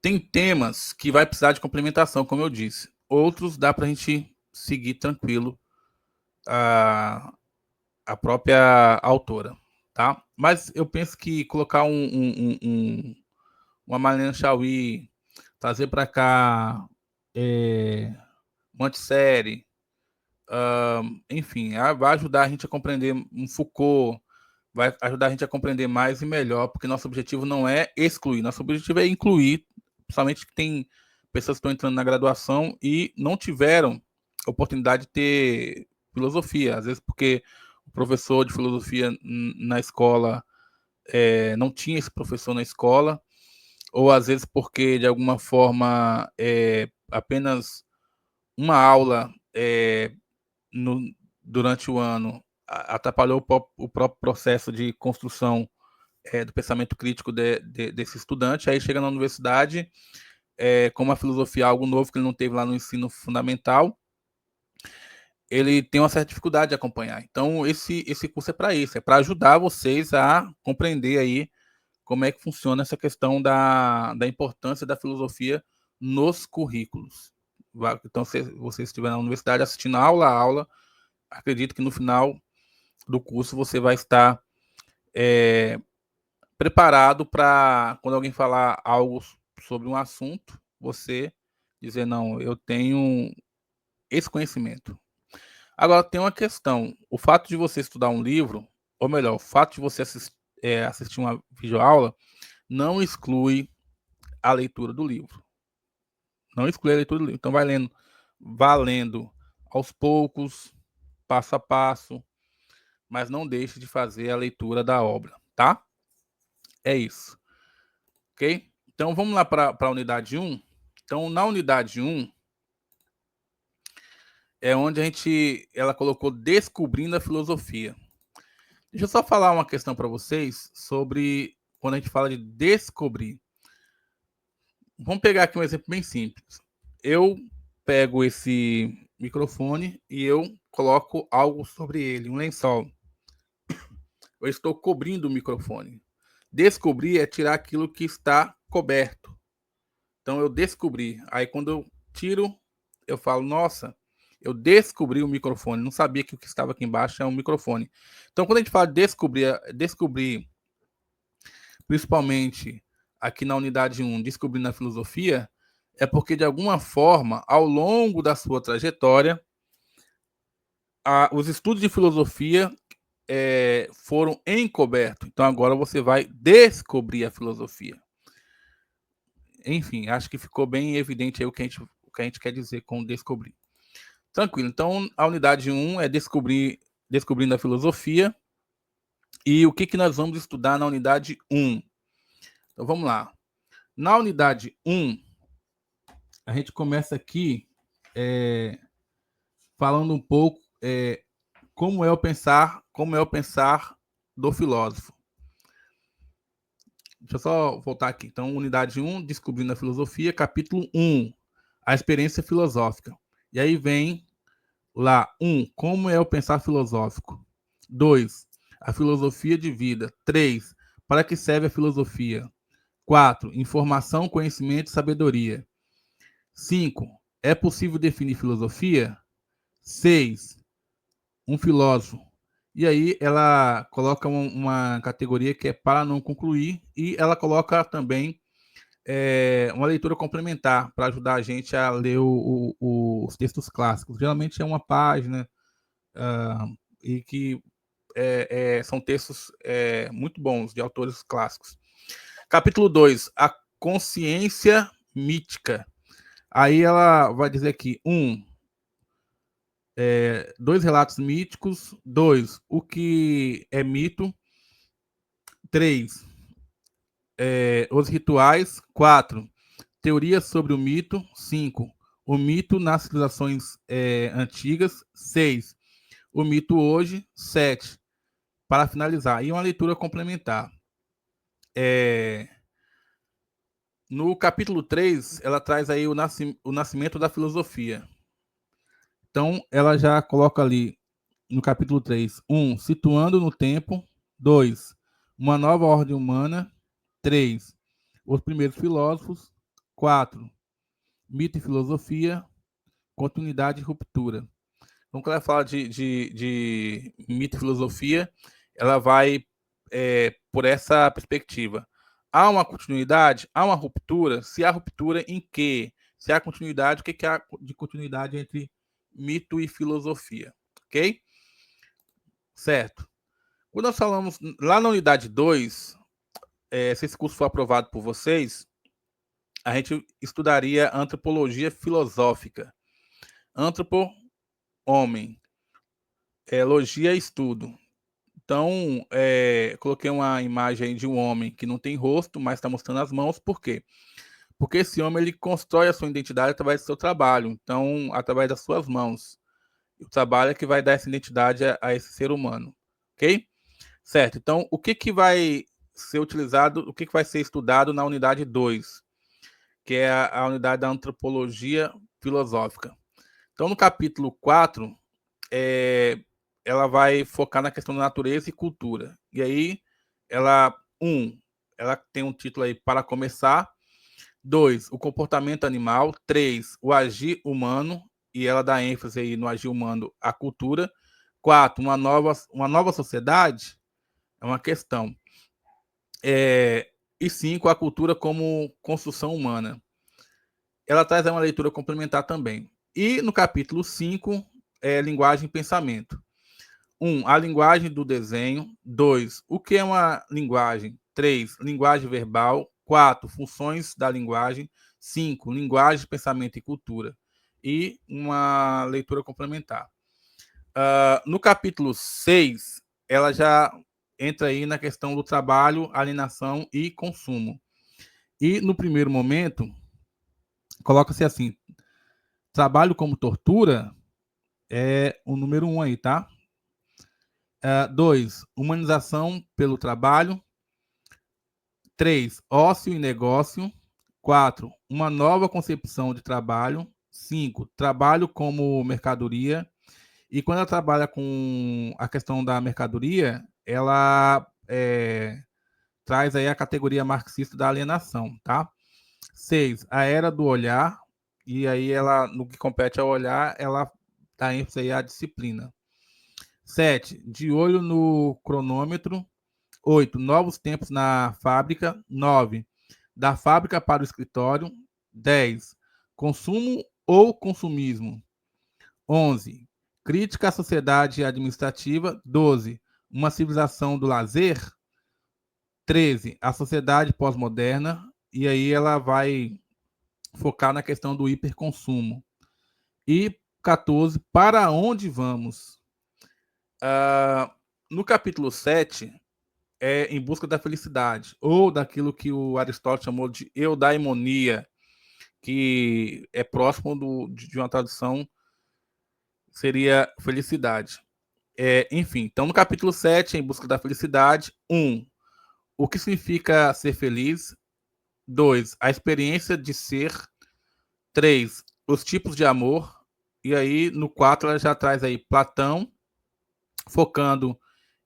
Tem temas que vai precisar de complementação, como eu disse. Outros dá para a gente seguir tranquilo a própria autora, tá? Mas eu penso que colocar uma Marlene Chauí, trazer para cá Montessori, enfim, vai ajudar a gente a compreender um Foucault, vai ajudar a gente a compreender mais e melhor, porque nosso objetivo não é excluir, nosso objetivo é incluir, principalmente que tem pessoas que estão entrando na graduação e não tiveram oportunidade de ter filosofia, às vezes porque o professor de filosofia na escola não tinha esse professor na escola, ou às vezes porque, de alguma forma, apenas uma aula durante o ano atrapalhou o próprio processo de construção do pensamento crítico desse estudante. Aí chega na universidade, como a filosofia é algo novo que ele não teve lá no ensino fundamental, ele tem uma certa dificuldade de acompanhar. Então, esse curso é para isso, é para ajudar vocês a compreender aí como é que funciona essa questão da importância da filosofia nos currículos. Então, se você estiver na universidade assistindo aula a aula, acredito que no final do curso você vai estar preparado para, quando alguém falar algo sobre um assunto, você dizer, não, eu tenho esse conhecimento. Agora, tem uma questão. O fato de você estudar um livro, ou melhor, o fato de você assistir uma videoaula, não exclui a leitura do livro. Não exclui a leitura do livro. Então, vá lendo aos poucos, passo a passo, mas não deixe de fazer a leitura da obra, tá? É isso. Ok? Então, vamos lá para a unidade 1. Então, na unidade 1, é onde ela colocou descobrindo a filosofia. Deixa eu só falar uma questão para vocês sobre quando a gente fala de descobrir. Vamos pegar aqui um exemplo bem simples. Eu pego esse microfone e eu coloco algo sobre ele, um lençol. Eu estou cobrindo o microfone. Descobrir é tirar aquilo que está coberto. Então eu descobri. Aí quando eu tiro, eu falo, nossa, eu descobri o microfone. Não sabia que o que estava aqui embaixo é um microfone. Então quando a gente fala de descobrir, principalmente aqui na unidade 1, descobrindo a filosofia, é porque de alguma forma, ao longo da sua trajetória, os estudos de filosofia foram encobertos. Então agora você vai descobrir a filosofia. Enfim, acho que ficou bem evidente aí o que a gente quer dizer com descobrir. Tranquilo. Então, a unidade 1 é descobrindo a filosofia. E o que nós vamos estudar na unidade 1? Então, vamos lá. Na unidade 1, a gente começa aqui falando um pouco como é o pensar do filósofo. Deixa eu só voltar aqui. Então, unidade 1, descobrindo a filosofia, capítulo 1, a experiência filosófica. E aí vem lá, 1, como é o pensar filosófico. 2, a filosofia de vida. 3, para que serve a filosofia. 4, informação, conhecimento e sabedoria. 5, é possível definir filosofia? 6, um filósofo. E aí ela coloca uma categoria que é para não concluir, e ela coloca também uma leitura complementar para ajudar a gente a ler os textos clássicos. Geralmente é uma página, e que são textos muito bons, de autores clássicos. Capítulo 2, a consciência mítica. Aí ela vai dizer aqui, 2 relatos míticos. 2, o que é mito. 3, os rituais. 4, teorias sobre o mito. 5, o mito nas civilizações antigas. 6, o mito hoje. 7, para finalizar, e uma leitura complementar. No capítulo 3, ela traz aí o nascimento da filosofia. Então, ela já coloca ali no capítulo 3, 1, situando no tempo. 2, uma nova ordem humana. 3, os primeiros filósofos. 4, mito e filosofia. Continuidade e ruptura. Então, quando ela fala de mito e filosofia, ela vai por essa perspectiva. Há uma continuidade? Há uma ruptura? Se há ruptura, em quê? Se há continuidade, o que há de continuidade entre mito e filosofia? Ok? Certo. Quando nós falamos lá na unidade 2, se esse curso for aprovado por vocês, a gente estudaria antropologia filosófica. Antropo, homem. Logia, estudo. Então, coloquei uma imagem aí de um homem que não tem rosto, mas está mostrando as mãos. Por quê? Porque esse homem ele constrói a sua identidade através do seu trabalho, então, através das suas mãos. O trabalho é que vai dar essa identidade a esse ser humano, ok? Certo, então, o que vai ser utilizado, o que vai ser estudado na unidade 2, que é a unidade da antropologia filosófica. Então, no capítulo 4, ela vai focar na questão da natureza e cultura. E aí, ela tem um título aí, para começar. 2, o comportamento animal. 3, o agir humano, e ela dá ênfase aí no agir humano à cultura. 4, uma nova sociedade, é uma questão. E 5, a cultura como construção humana. Ela traz uma leitura complementar também. E no capítulo 5, linguagem e pensamento. 1, a linguagem do desenho. 2, o que é uma linguagem? 3, linguagem verbal. 4, funções da linguagem. 5, linguagem, pensamento e cultura. E uma leitura complementar. No capítulo 6, ela já entra aí na questão do trabalho, alienação e consumo. E no primeiro momento, coloca-se assim: trabalho como tortura é o número 1 aí, tá? 2, humanização pelo trabalho. 3, ócio e negócio. 4, uma nova concepção de trabalho. 5, trabalho como mercadoria. E quando ela trabalha com a questão da mercadoria, ela traz aí a categoria marxista da alienação, tá? 6, a era do olhar. E aí ela, no que compete ao olhar, ela dá ênfase aí à disciplina. 7, de olho no cronômetro. 8, novos tempos na fábrica. 9, da fábrica para o escritório. 10, consumo ou consumismo. 11, crítica à sociedade administrativa. 12, uma civilização do lazer. 13, a sociedade pós-moderna. E aí ela vai focar na questão do hiperconsumo. E 14, para onde vamos? No capítulo 7, em busca da felicidade, ou daquilo que o Aristóteles chamou de eudaimonia, que é próximo de uma tradução, seria felicidade. Enfim, então no capítulo 7, em busca da felicidade. 1, o que significa ser feliz. 2, a experiência de ser. 3, os tipos de amor. E aí, no 4, ela já traz aí Platão, focando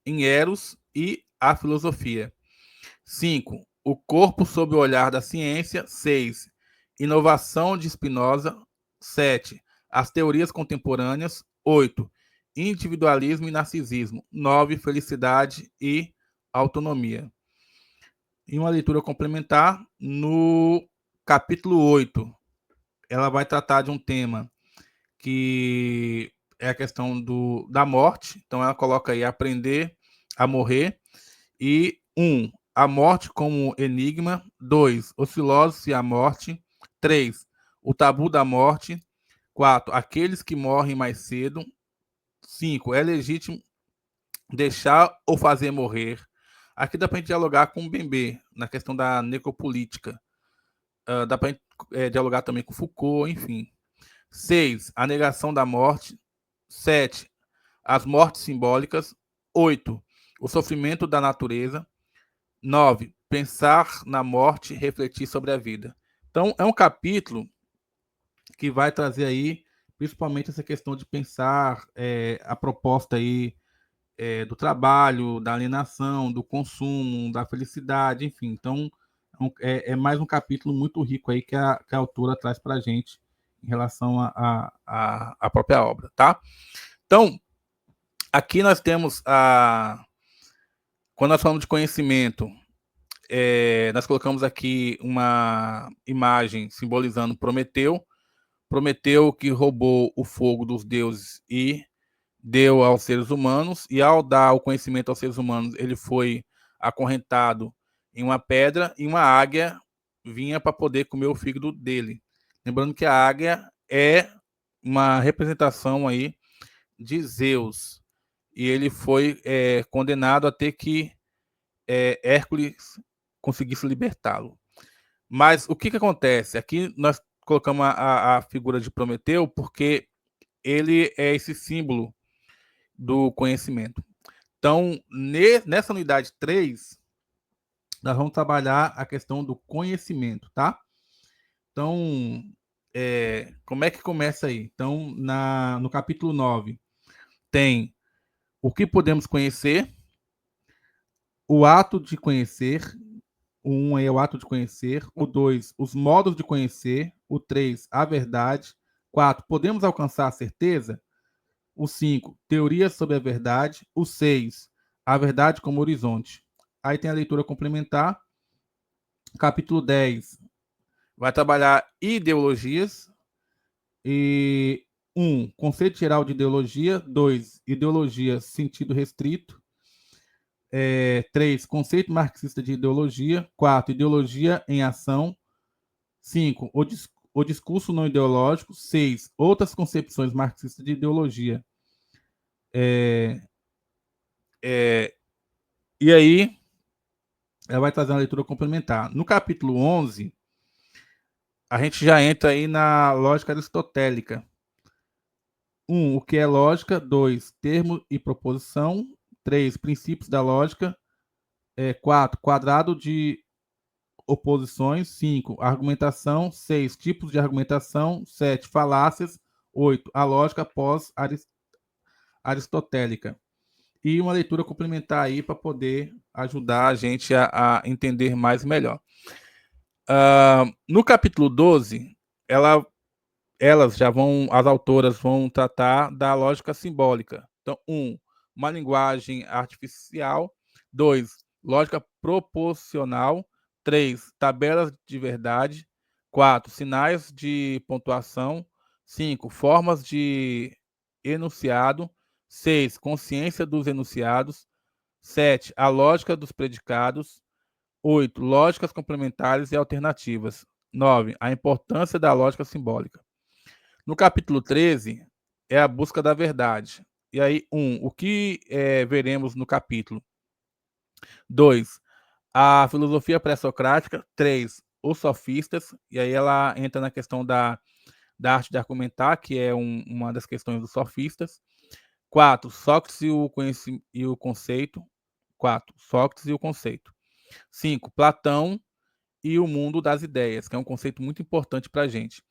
em Eros e a filosofia. 5, o corpo sob o olhar da ciência. 6, inovação de Spinoza. 7, as teorias contemporâneas. 8, individualismo e narcisismo. 9, felicidade e autonomia. E uma leitura complementar, no capítulo 8, ela vai tratar de um tema que é a questão da morte. Então ela coloca aí aprender a morrer. E 1, a morte como enigma. 2, os filósofos e a morte. 3, o tabu da morte. 4, aqueles que morrem mais cedo. 5, é legítimo deixar ou fazer morrer. Aqui dá para a gente dialogar com o Bembe na questão da necropolítica. Dá para dialogar também com Foucault, enfim. 6, a negação da morte. 7, as mortes simbólicas. 8, o sofrimento da natureza. 9, pensar na morte, refletir sobre a vida. Então, é um capítulo que vai trazer aí, principalmente, essa questão de pensar a proposta aí do trabalho, da alienação, do consumo, da felicidade, enfim. Então, é mais um capítulo muito rico aí que a autora traz para a gente em relação à própria obra, tá? Então, aqui nós temos quando nós falamos de conhecimento, nós colocamos aqui uma imagem simbolizando Prometeu. Prometeu que roubou o fogo dos deuses e deu aos seres humanos, e ao dar o conhecimento aos seres humanos, ele foi acorrentado em uma pedra, e uma águia vinha para poder comer o fígado dele. Lembrando que a águia é uma representação aí de Zeus. e ele foi condenado a ter que Hércules conseguisse libertá-lo. Mas o que acontece? Aqui nós colocamos a figura de Prometeu porque ele é esse símbolo do conhecimento. Então, nessa unidade 3, nós vamos trabalhar a questão do conhecimento, tá? Então, como é que começa aí? Então, no capítulo 9, tem o que podemos conhecer, o ato de conhecer, o 1 é o ato de conhecer, o 2, os modos de conhecer, o 3, a verdade, 4, podemos alcançar a certeza, o 5, teorias sobre a verdade, o 6, a verdade como horizonte. Aí tem a leitura complementar, capítulo 10, vai trabalhar ideologias, e 1, conceito geral de ideologia, 2, ideologia sentido restrito, 3, conceito marxista de ideologia, 4, ideologia em ação, 5, o discurso não ideológico, 6, outras concepções marxistas de ideologia. E aí, ela vai trazer uma leitura complementar. No capítulo 11, a gente já entra aí na lógica aristotélica. 1, o que é lógica, 2, termo e proposição, 3, princípios da lógica, 4, quadrado de oposições, 5, argumentação, 6, tipos de argumentação, 7, falácias, 8, a lógica pós-aristotélica. E uma leitura complementar aí para poder ajudar a gente a entender mais e melhor. No capítulo 12, elas já vão, as autoras vão tratar da lógica simbólica. Então, 1, uma linguagem artificial. 2, lógica proposicional. 3, tabelas de verdade. 4, sinais de pontuação. 5, formas de enunciado. 6, consciência dos enunciados. 7, a lógica dos predicados. 8, lógicas complementares e alternativas. 9, a importância da lógica simbólica. No capítulo 13, é a busca da verdade. E aí, o que veremos no capítulo? 2, a filosofia pré-socrática. 3, os sofistas. E aí ela entra na questão da arte de argumentar, que é uma das questões dos sofistas. 4, Sócrates e o conceito. 4, Sócrates e o conceito. 5, Platão e o mundo das ideias, que é um conceito muito importante para a gente.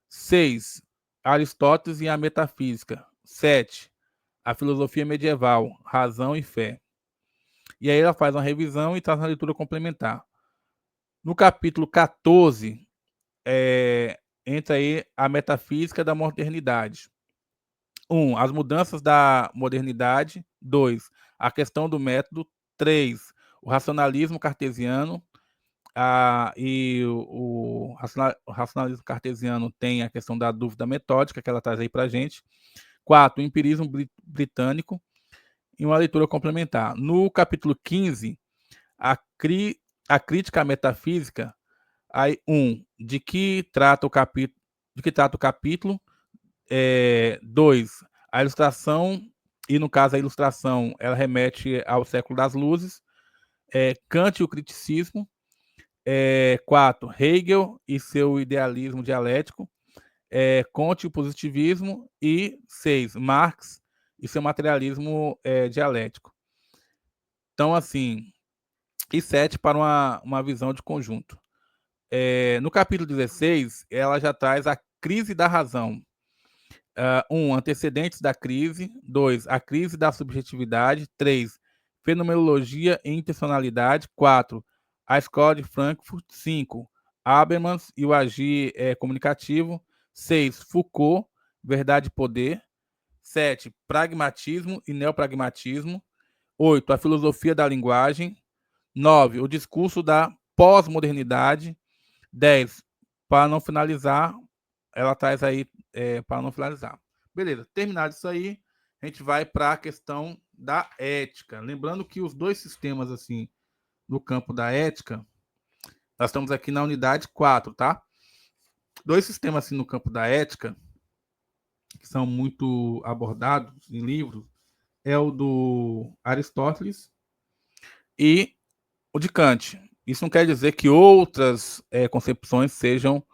6, Aristóteles e a metafísica. 7, a filosofia medieval, razão e fé. E aí ela faz uma revisão e traz uma leitura complementar. No capítulo 14, entra aí a metafísica da modernidade. 1, as mudanças da modernidade. 2, a questão do método. 3, o racionalismo cartesiano. E o racionalismo cartesiano tem a questão da dúvida metódica, que ela traz aí para a gente. 4, o empirismo britânico. E uma leitura complementar. No capítulo 15, a crítica à metafísica. Aí, de que trata o capítulo. 2, a ilustração, e no caso a ilustração, ela remete ao século das luzes. Kant e o criticismo. 4, Hegel e seu idealismo dialético. Comte e o positivismo. E 6, Marx e seu materialismo dialético. Então, assim, e 7, para uma visão de conjunto. No capítulo 16, ela já traz a crise da razão. 1, antecedentes da crise. 2, a crise da subjetividade. 3, fenomenologia e intencionalidade. 4, a escola de Frankfurt. 5, Habermas e o agir comunicativo. 6, Foucault, verdade e poder. 7, pragmatismo e neopragmatismo. 8, a filosofia da linguagem. 9, o discurso da pós-modernidade. 10, para não finalizar, ela traz aí para não finalizar. Beleza, terminado isso aí, a gente vai para a questão da ética. Lembrando que os dois sistemas, assim, no campo da ética, nós estamos aqui na unidade 4, tá? Dois sistemas, assim, no campo da ética, que são muito abordados em livros, é o do Aristóteles e o de Kant. Isso não quer dizer que outras concepções sejam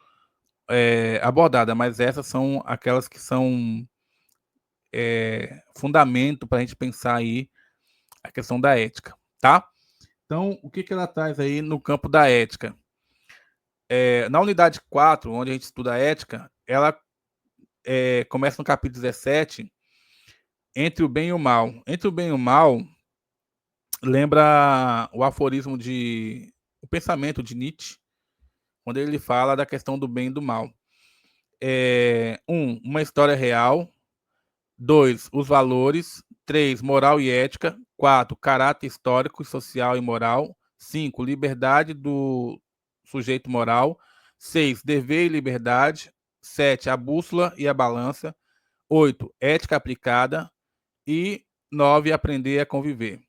abordadas, mas essas são aquelas que são fundamento para a gente pensar aí a questão da ética, tá? Então, o que ela traz aí no campo da ética? Na unidade 4, onde a gente estuda a ética, ela começa no capítulo 17, entre o bem e o mal. Entre o bem e o mal, lembra o aforismo o pensamento de Nietzsche, quando ele fala da questão do bem e do mal. Uma história real. 2, os valores. 3, moral e ética. 4, caráter histórico, social e moral. 5, liberdade do sujeito moral. 6, dever e liberdade. 7, a bússola e a balança. 8, ética aplicada. E 9, aprender a conviver.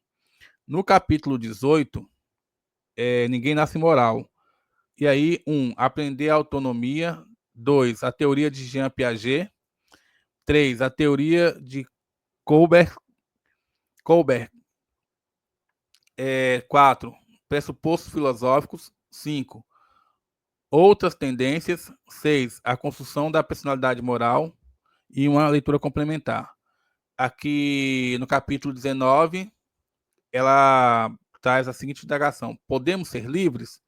No capítulo 18, ninguém nasce moral. E aí, aprender a autonomia. 2, a teoria de Jean Piaget. 3, a teoria de Colbert. 4, pressupostos filosóficos. 5, outras tendências. 6, a construção da personalidade moral. E uma leitura complementar. Aqui no capítulo 19, ela traz a seguinte indagação: podemos ser livres?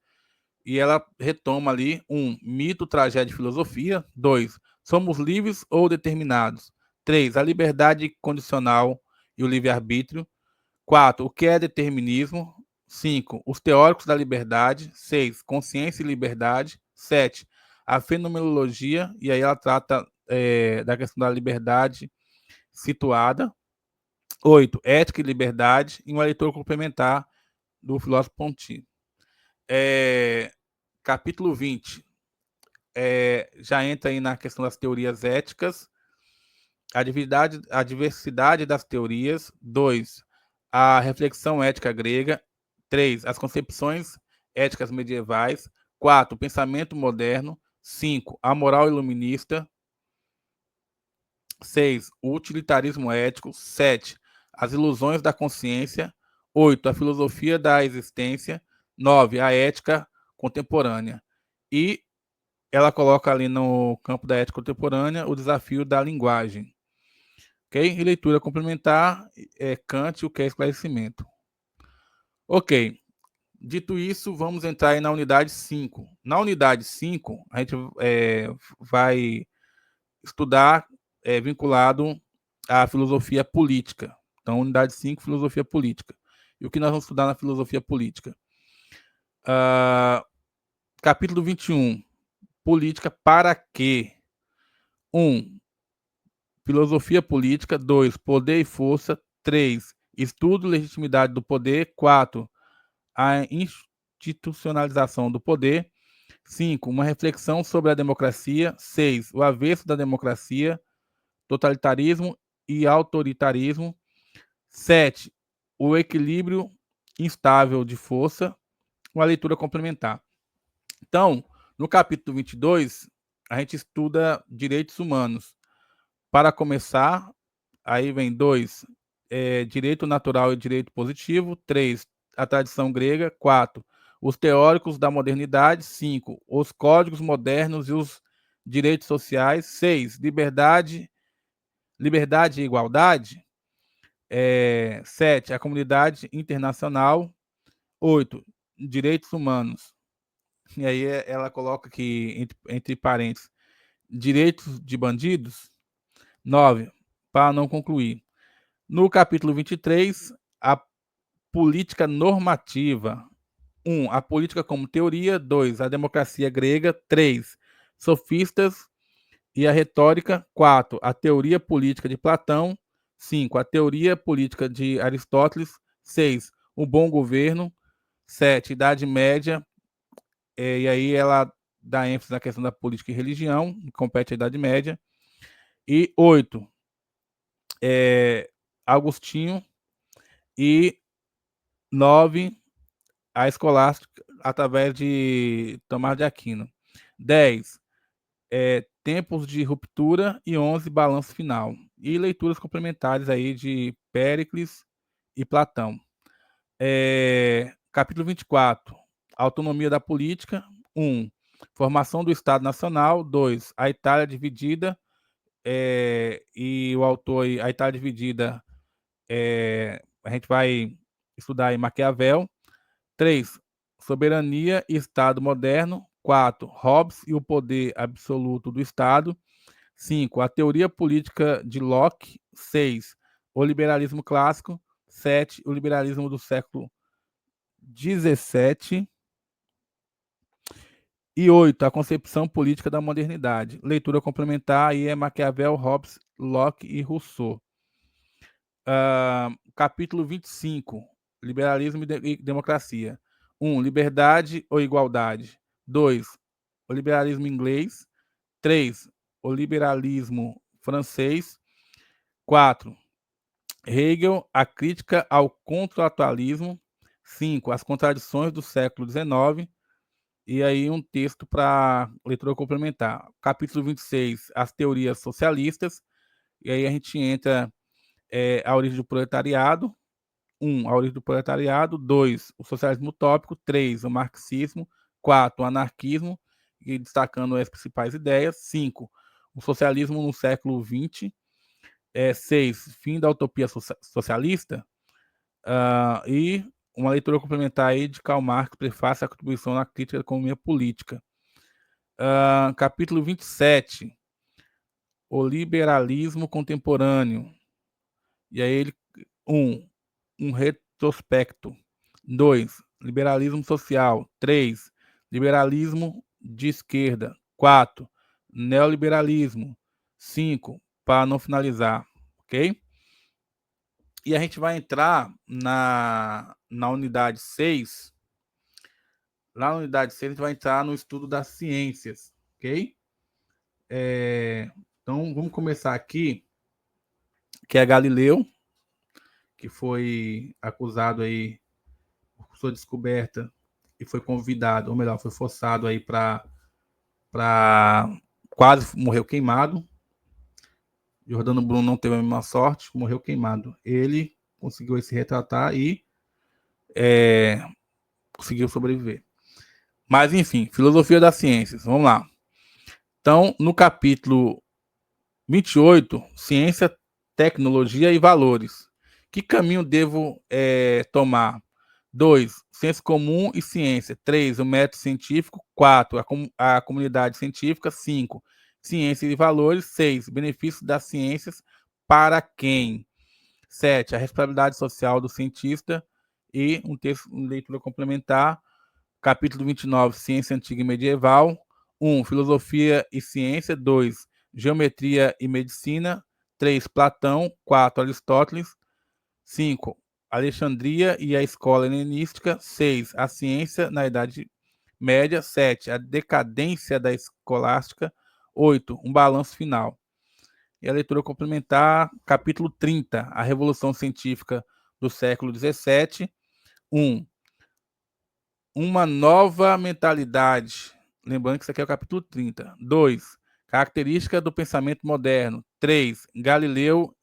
E ela retoma ali mito, tragédia e filosofia. 2, somos livres ou determinados? 3, a liberdade condicional e o livre-arbítrio. 4, o que é determinismo? 5, os teóricos da liberdade. 6, consciência e liberdade. 7, a fenomenologia, e aí ela trata da questão da liberdade situada. 8, ética e liberdade, e uma leitura complementar do filósofo Ponti. Capítulo 20, já entra aí na questão das teorias éticas, a diversidade das teorias. 2, a reflexão ética grega. 3, as concepções éticas medievais. 4, o pensamento moderno. 5, a moral iluminista. 6, o utilitarismo ético. 7, as ilusões da consciência. 8, a filosofia da existência. 9, a ética contemporânea. E ela coloca ali no campo da ética contemporânea o desafio da linguagem. Ok? E leitura complementar, Kant, o que é esclarecimento. Ok. Dito isso, vamos entrar aí na unidade 5. Na unidade 5, a gente vai estudar vinculado à filosofia política. Então, unidade 5, filosofia política. E o que nós vamos estudar na filosofia política? Capítulo 21, política para quê? 1, filosofia política. 2, poder e força. 3, estudo e legitimidade do poder. 4, a institucionalização do poder. 5, uma reflexão sobre a democracia. 6, o avesso da democracia, totalitarismo e autoritarismo. 7, o equilíbrio instável de força, uma leitura complementar. Então, no capítulo 22, a gente estuda direitos humanos. Para começar, aí vem 2, direito natural e direito positivo. 3, a tradição grega. 4, os teóricos da modernidade. 5, os códigos modernos e os direitos sociais. 6, liberdade e igualdade. 7, a comunidade internacional. 8, direitos humanos. E aí ela coloca aqui, entre parênteses, direitos de bandidos. 9, para não concluir. No capítulo 23, a política normativa. 1, a política como teoria. 2, a democracia grega. 3, sofistas e a retórica. 4, a teoria política de Platão. 5, a teoria política de Aristóteles. 6, o bom governo. 7, Idade Média. E aí ela dá ênfase na questão da política e religião, que compete à Idade Média. E 8, Agostinho. E 9, a escolástica, através de Tomás de Aquino. 10, tempos de ruptura. E 11, balanço final. e leituras complementares aí de Péricles e Platão. Capítulo 24, autonomia da política. 1. Formação do Estado Nacional. 2. A Itália dividida. E o autor aí, a Itália dividida, a gente vai estudar em Maquiavel. 3. Soberania e Estado moderno. 4. Hobbes e o poder absoluto do Estado. 5. A teoria política de Locke. 6. O liberalismo clássico. 7. O liberalismo do século 17. E 8. A concepção política da modernidade. Leitura complementar aí é Maquiavel, Hobbes, Locke e Rousseau. Capítulo 25. Liberalismo e democracia. 1. Liberdade ou igualdade. 2. O liberalismo inglês. 3. O liberalismo francês. 4. Hegel, a crítica ao contratualismo. 5. As contradições do século XIX. E aí um texto para leitura complementar. Capítulo 26, as teorias socialistas. E aí a gente entra a origem do proletariado. 1. A origem do proletariado. 2. O socialismo utópico. 3. O marxismo. 4. O anarquismo, e destacando as principais ideias. 5. O socialismo no século XX. 6. Fim da utopia socialista. E uma leitura complementar aí de Karl Marx, prefácio à contribuição na crítica da economia política. Capítulo 27, o liberalismo contemporâneo. E aí ele, um retrospecto. 2, liberalismo social. 3, liberalismo de esquerda. 4, neoliberalismo. 5, para não finalizar, ok? E a gente vai entrar na unidade 6. Lá na unidade 6, a gente vai entrar no estudo das ciências, ok? Então, vamos começar aqui, que é Galileu, que foi acusado aí por sua descoberta e foi convidado, ou melhor, foi forçado aí para quase morreu queimado. Jordano Bruno não teve a mesma sorte, morreu queimado. Ele conseguiu se retratar e conseguiu sobreviver. Mas, enfim, filosofia das ciências. Vamos lá. Então, no capítulo 28, ciência, tecnologia e valores. Que caminho devo tomar? 2. Senso comum e ciência. 3. O método científico. 4. A comunidade científica. 5. Ciência e valores. 6. Benefícios das ciências para quem? 7. A responsabilidade social do cientista. E um texto, uma leitura complementar. Capítulo 29, Ciência Antiga e Medieval. 1. Filosofia e Ciência. 2. Geometria e Medicina. 3. Platão. 4. Aristóteles. 5. Alexandria e a Escola Helenística. 6. A Ciência na Idade Média. 7. A Decadência da Escolástica. 8. Um balanço final. E a leitura complementar, capítulo 30. A Revolução Científica do século 17. 1. Uma nova mentalidade. Lembrando que isso aqui é o capítulo 30. 2. Característica do pensamento moderno. 3. Galileu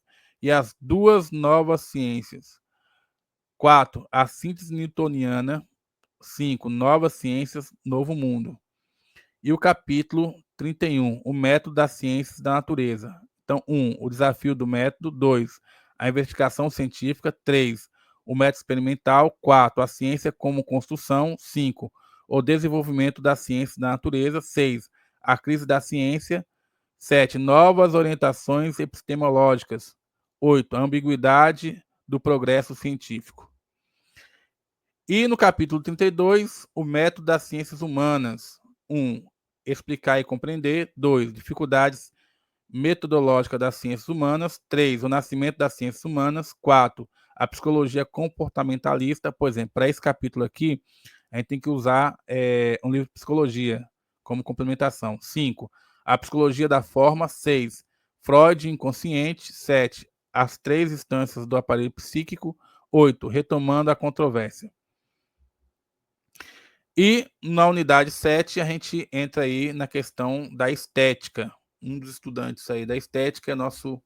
e as duas novas ciências. 4. A síntese newtoniana. 5. Novas ciências, novo mundo. E o capítulo 31. O método das ciências da natureza. Então, 1. O desafio do método. 2. A investigação científica. 3. O método experimental. 4. A ciência como construção. 5. O desenvolvimento da ciência da natureza. 6. A crise da ciência. 7. Novas orientações epistemológicas. 8. A ambiguidade do progresso científico. E no capítulo 32, o método das ciências humanas. 1. Explicar e compreender. 2. Dificuldades metodológicas das ciências humanas. 3. O nascimento das ciências humanas. 4. A psicologia comportamentalista. Por exemplo, para esse capítulo aqui, a gente tem que usar um livro de psicologia como complementação. 5. A psicologia da forma. 6. Freud inconsciente. 7. As 3 instâncias do aparelho psíquico. 8. Retomando a controvérsia. E na unidade 7, a gente entra aí na questão da estética. Um dos estudantes aí da estética é nosso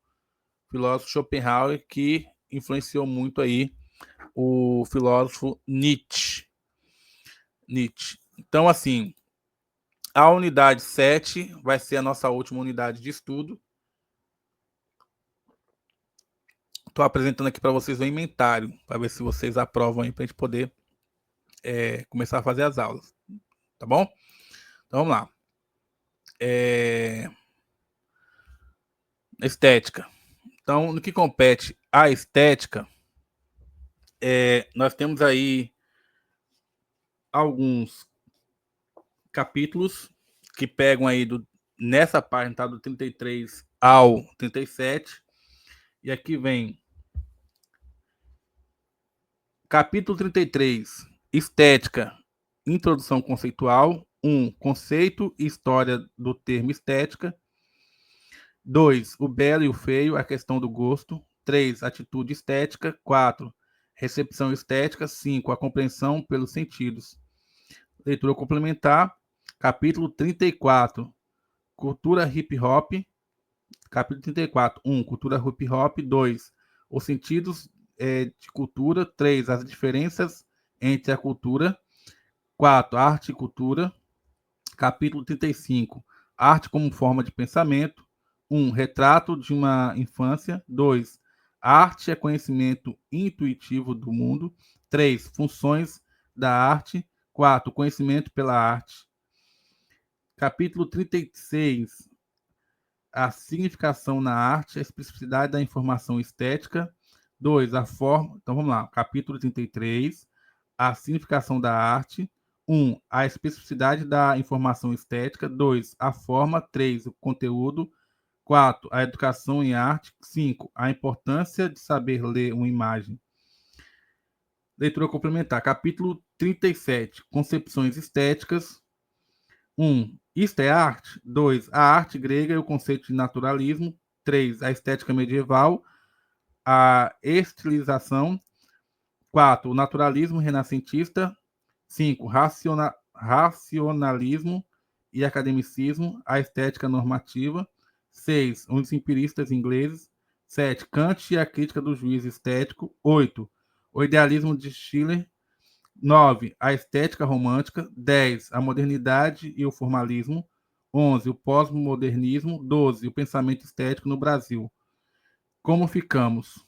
filósofo Schopenhauer, que influenciou muito aí o filósofo Nietzsche. Então, assim, a unidade 7 vai ser a nossa última unidade de estudo. Estou apresentando aqui para vocês o inventário, para ver se vocês aprovam aí, para a gente poder começar a fazer as aulas. Tá bom? Então, vamos lá. Estética. Então, no que compete a estética, nós temos aí alguns capítulos que pegam aí nessa página, tá, do 33 ao 37. E aqui vem capítulo 33, estética, introdução conceitual. 1. Conceito e história do termo estética. 2. O belo e o feio, a questão do gosto. 3. Atitude estética. 4. Recepção estética. 5. A compreensão pelos sentidos. Leitura complementar. Capítulo 34. Cultura hip hop. Capítulo 34. 1. Cultura hip hop. 2. Os sentidos de cultura. 3. As diferenças entre a cultura. 4. Arte e cultura. Capítulo 35. Arte como forma de pensamento. 1. Retrato de uma infância. 2. Arte é conhecimento intuitivo do mundo. 3. Funções da arte. 4. Conhecimento pela arte. Capítulo 36. A significação na arte, a especificidade da informação estética. 2. A forma. Então vamos lá. Capítulo 33. A significação da arte. 1. A especificidade da informação estética. 2. A forma. 3. O conteúdo. 4. A educação em arte. 5. A importância de saber ler uma imagem. Leitura complementar. Capítulo 37. Concepções estéticas. 1. Isto é arte? 2. A arte grega e o conceito de naturalismo. 3. A estética medieval. A estilização. 4. O naturalismo renascentista. 5. Racionalismo e academicismo. A estética normativa. 6. Os empiristas ingleses. 7. Kant e a crítica do juízo estético. 8. O idealismo de Schiller. 9. A estética romântica. 10. A modernidade e o formalismo. 11. O pós-modernismo. 12. O pensamento estético no Brasil. Como ficamos?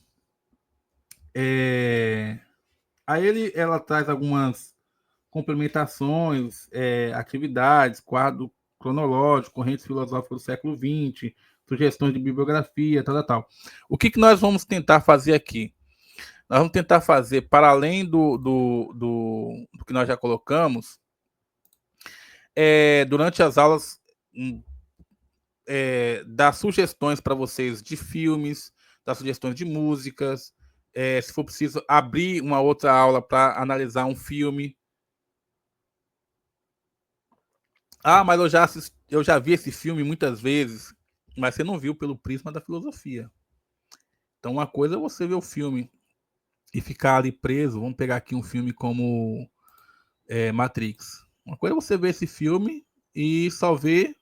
Aí ela traz algumas complementações, atividades, quadro cronológico, correntes filosóficas do século XX, sugestões de bibliografia, tal. O que nós vamos tentar fazer aqui? Nós vamos tentar fazer, para além do que nós já colocamos, durante as aulas, dar sugestões para vocês de filmes, dar sugestões de músicas, se for preciso, abrir uma outra aula para analisar um filme. Ah, mas eu já vi esse filme muitas vezes, mas você não viu pelo prisma da filosofia. Então, uma coisa é você ver o filme e ficar ali preso. Vamos pegar aqui um filme como Matrix. Uma coisa é você ver esse filme e só ver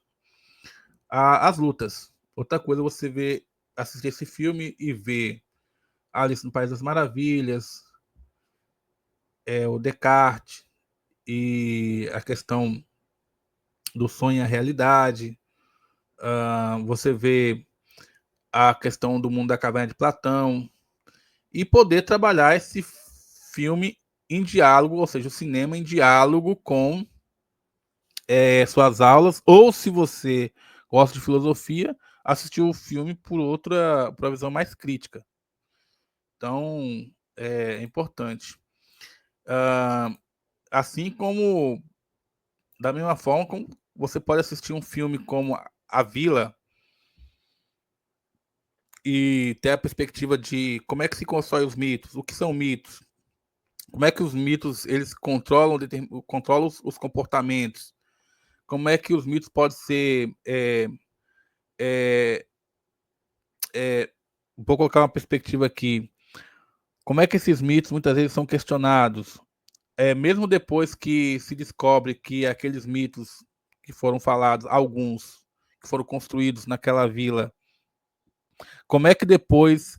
as lutas. Outra coisa é você assistir esse filme e ver Alice no País das Maravilhas, o Descartes e a questão do sonho e a realidade. Você vê a questão do mundo da caverna de Platão e poder trabalhar esse filme em diálogo, ou seja, o cinema em diálogo com suas aulas, ou se você gosta de filosofia, assistir o filme por outra visão mais crítica. Então, é importante. Assim como, da mesma forma, como você pode assistir um filme como A Vila e ter a perspectiva de como é que se constrói os mitos, o que são mitos, como é que os mitos eles controlam os comportamentos, como é que os mitos podem ser vou colocar uma perspectiva aqui, como é que esses mitos muitas vezes são questionados, mesmo depois que se descobre que aqueles mitos que foram falados, alguns que foram construídos naquela vila, Como é que depois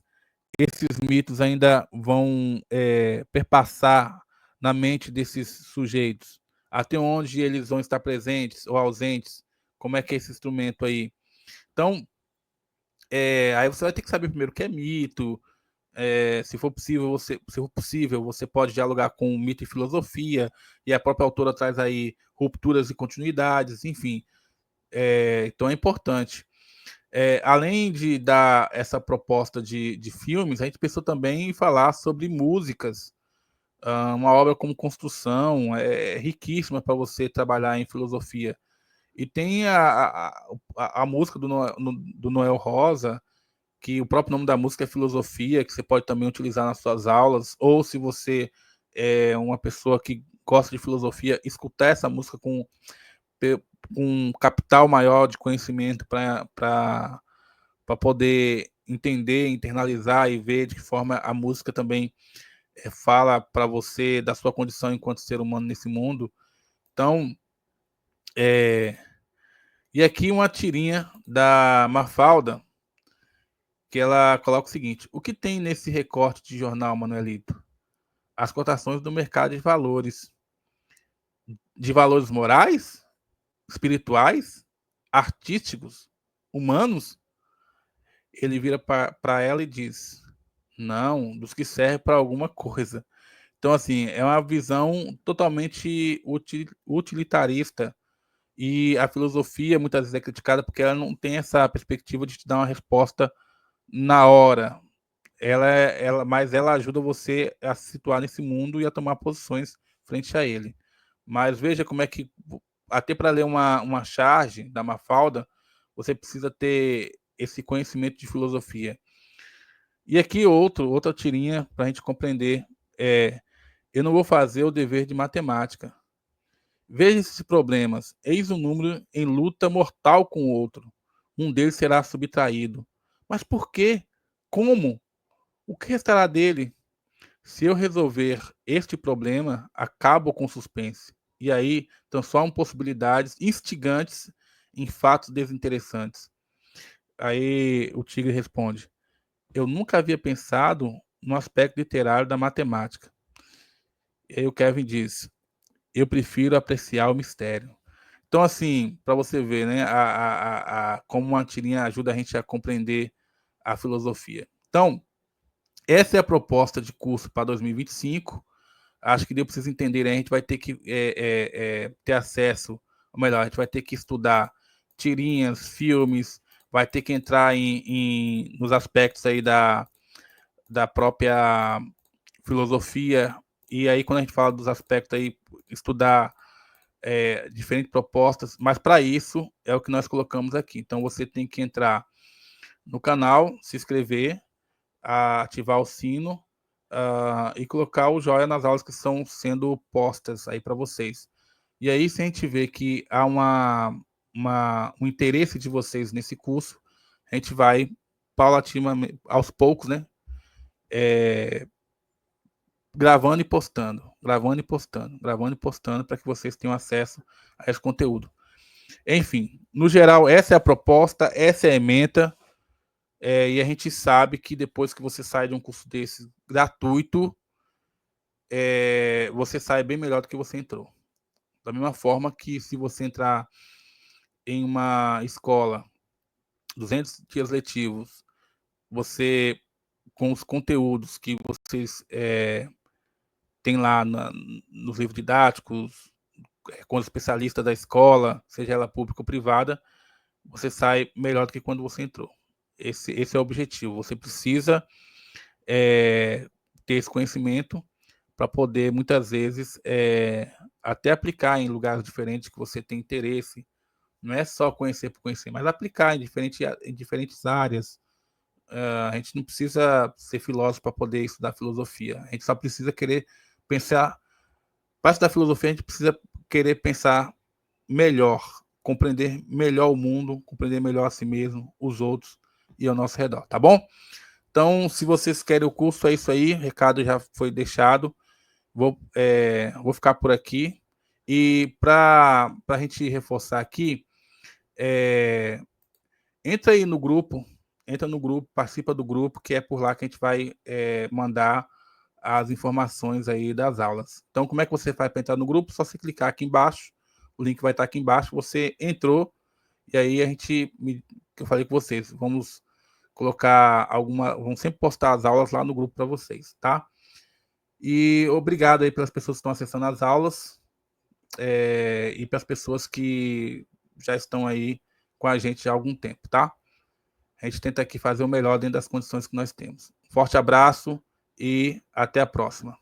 esses mitos ainda vão perpassar na mente desses sujeitos? Até onde eles vão estar presentes ou ausentes? Como é que é esse instrumento aí? Então, aí você vai ter que saber primeiro o que é mito. Se for possível, você pode dialogar com mito e filosofia, e a própria autora traz aí rupturas e continuidades, enfim. Então é importante. Além de dar essa proposta de filmes, a gente pensou também em falar sobre músicas. Uma obra como Construção é riquíssima para você trabalhar em filosofia. E tem a música do Noel Rosa, que o próprio nome da música é Filosofia, que você pode também utilizar nas suas aulas, ou se você é uma pessoa que gosta de filosofia, escutar essa música com um capital maior de conhecimento para poder entender, internalizar e ver de que forma a música também fala para você da sua condição enquanto ser humano nesse mundo. Então, e aqui uma tirinha da Mafalda, que ela coloca o seguinte: o que tem nesse recorte de jornal, Manuelito? As cotações do mercado de valores morais, espirituais, artísticos, humanos. Ele vira para ela e diz: não, dos que servem para alguma coisa. Então, assim, é uma visão totalmente utilitarista. E a filosofia muitas vezes é criticada porque ela não tem essa perspectiva de te dar uma resposta na hora. Mas ela ajuda você a se situar nesse mundo e a tomar posições frente a ele. Mas veja como é que, até para ler uma charge da Mafalda, você precisa ter esse conhecimento de filosofia. E aqui outra tirinha para a gente compreender. Eu não vou fazer o dever de matemática. Veja esses problemas. Eis um número em luta mortal com o outro. Um deles será subtraído. Mas por quê? Como? O que restará dele? Se eu resolver este problema, acabo com o suspense. E aí transformo possibilidades instigantes em fatos desinteressantes. Aí o tigre responde: eu nunca havia pensado no aspecto literário da matemática. E aí o Kevin diz: eu prefiro apreciar o mistério. Então, assim, para você ver, né, como uma tirinha ajuda a gente a compreender a filosofia. Então, essa é a proposta de curso para 2025. Acho que deu para vocês entenderem. A gente vai ter que ter acesso, ou melhor, a gente vai ter que estudar tirinhas, filmes, vai ter que entrar nos aspectos aí da própria filosofia. E aí, quando a gente fala dos aspectos aí, estudar diferentes propostas, mas para isso é o que nós colocamos aqui. Então, você tem que entrar no canal, se inscrever, ativar o sino e colocar o joia nas aulas que estão sendo postas aí para vocês. E aí, se a gente vê que há um interesse de vocês nesse curso, a gente vai paulatinamente, aos poucos, né? Gravando e postando, gravando e postando, gravando e postando para que vocês tenham acesso a esse conteúdo. Enfim, no geral, essa é a proposta, essa é a ementa. E a gente sabe que depois que você sai de um curso desse gratuito, você sai bem melhor do que você entrou. Da mesma forma que se você entrar em uma escola, 200 dias letivos, você, com os conteúdos que vocês têm lá nos livros didáticos, com os especialistas da escola, seja ela pública ou privada, você sai melhor do que quando você entrou. Esse é o objetivo. Você precisa ter esse conhecimento para poder, muitas vezes, até aplicar em lugares diferentes que você tem interesse. Não é só conhecer por conhecer, mas aplicar em diferentes áreas. A gente não precisa ser filósofo para poder estudar filosofia. A gente só precisa querer pensar. Para estudar filosofia, a gente precisa querer pensar melhor, compreender melhor o mundo, compreender melhor a si mesmo, os outros e ao nosso redor, tá bom? Então, se vocês querem o curso, é isso aí, o recado já foi deixado. Vou ficar por aqui. E para a gente reforçar aqui, entra aí no grupo entra no grupo, participa do grupo, que é por lá que a gente vai mandar as informações aí das aulas. Então, como é que você faz para entrar no grupo? Só você clicar aqui embaixo, o link vai estar aqui embaixo, você entrou, e aí que eu falei com vocês, vamos colocar vamos sempre postar as aulas lá no grupo para vocês, tá? E obrigado aí pelas pessoas que estão acessando as aulas, e para as pessoas que já estão aí com a gente há algum tempo, tá? A gente tenta aqui fazer o melhor dentro das condições que nós temos. Forte abraço e até a próxima.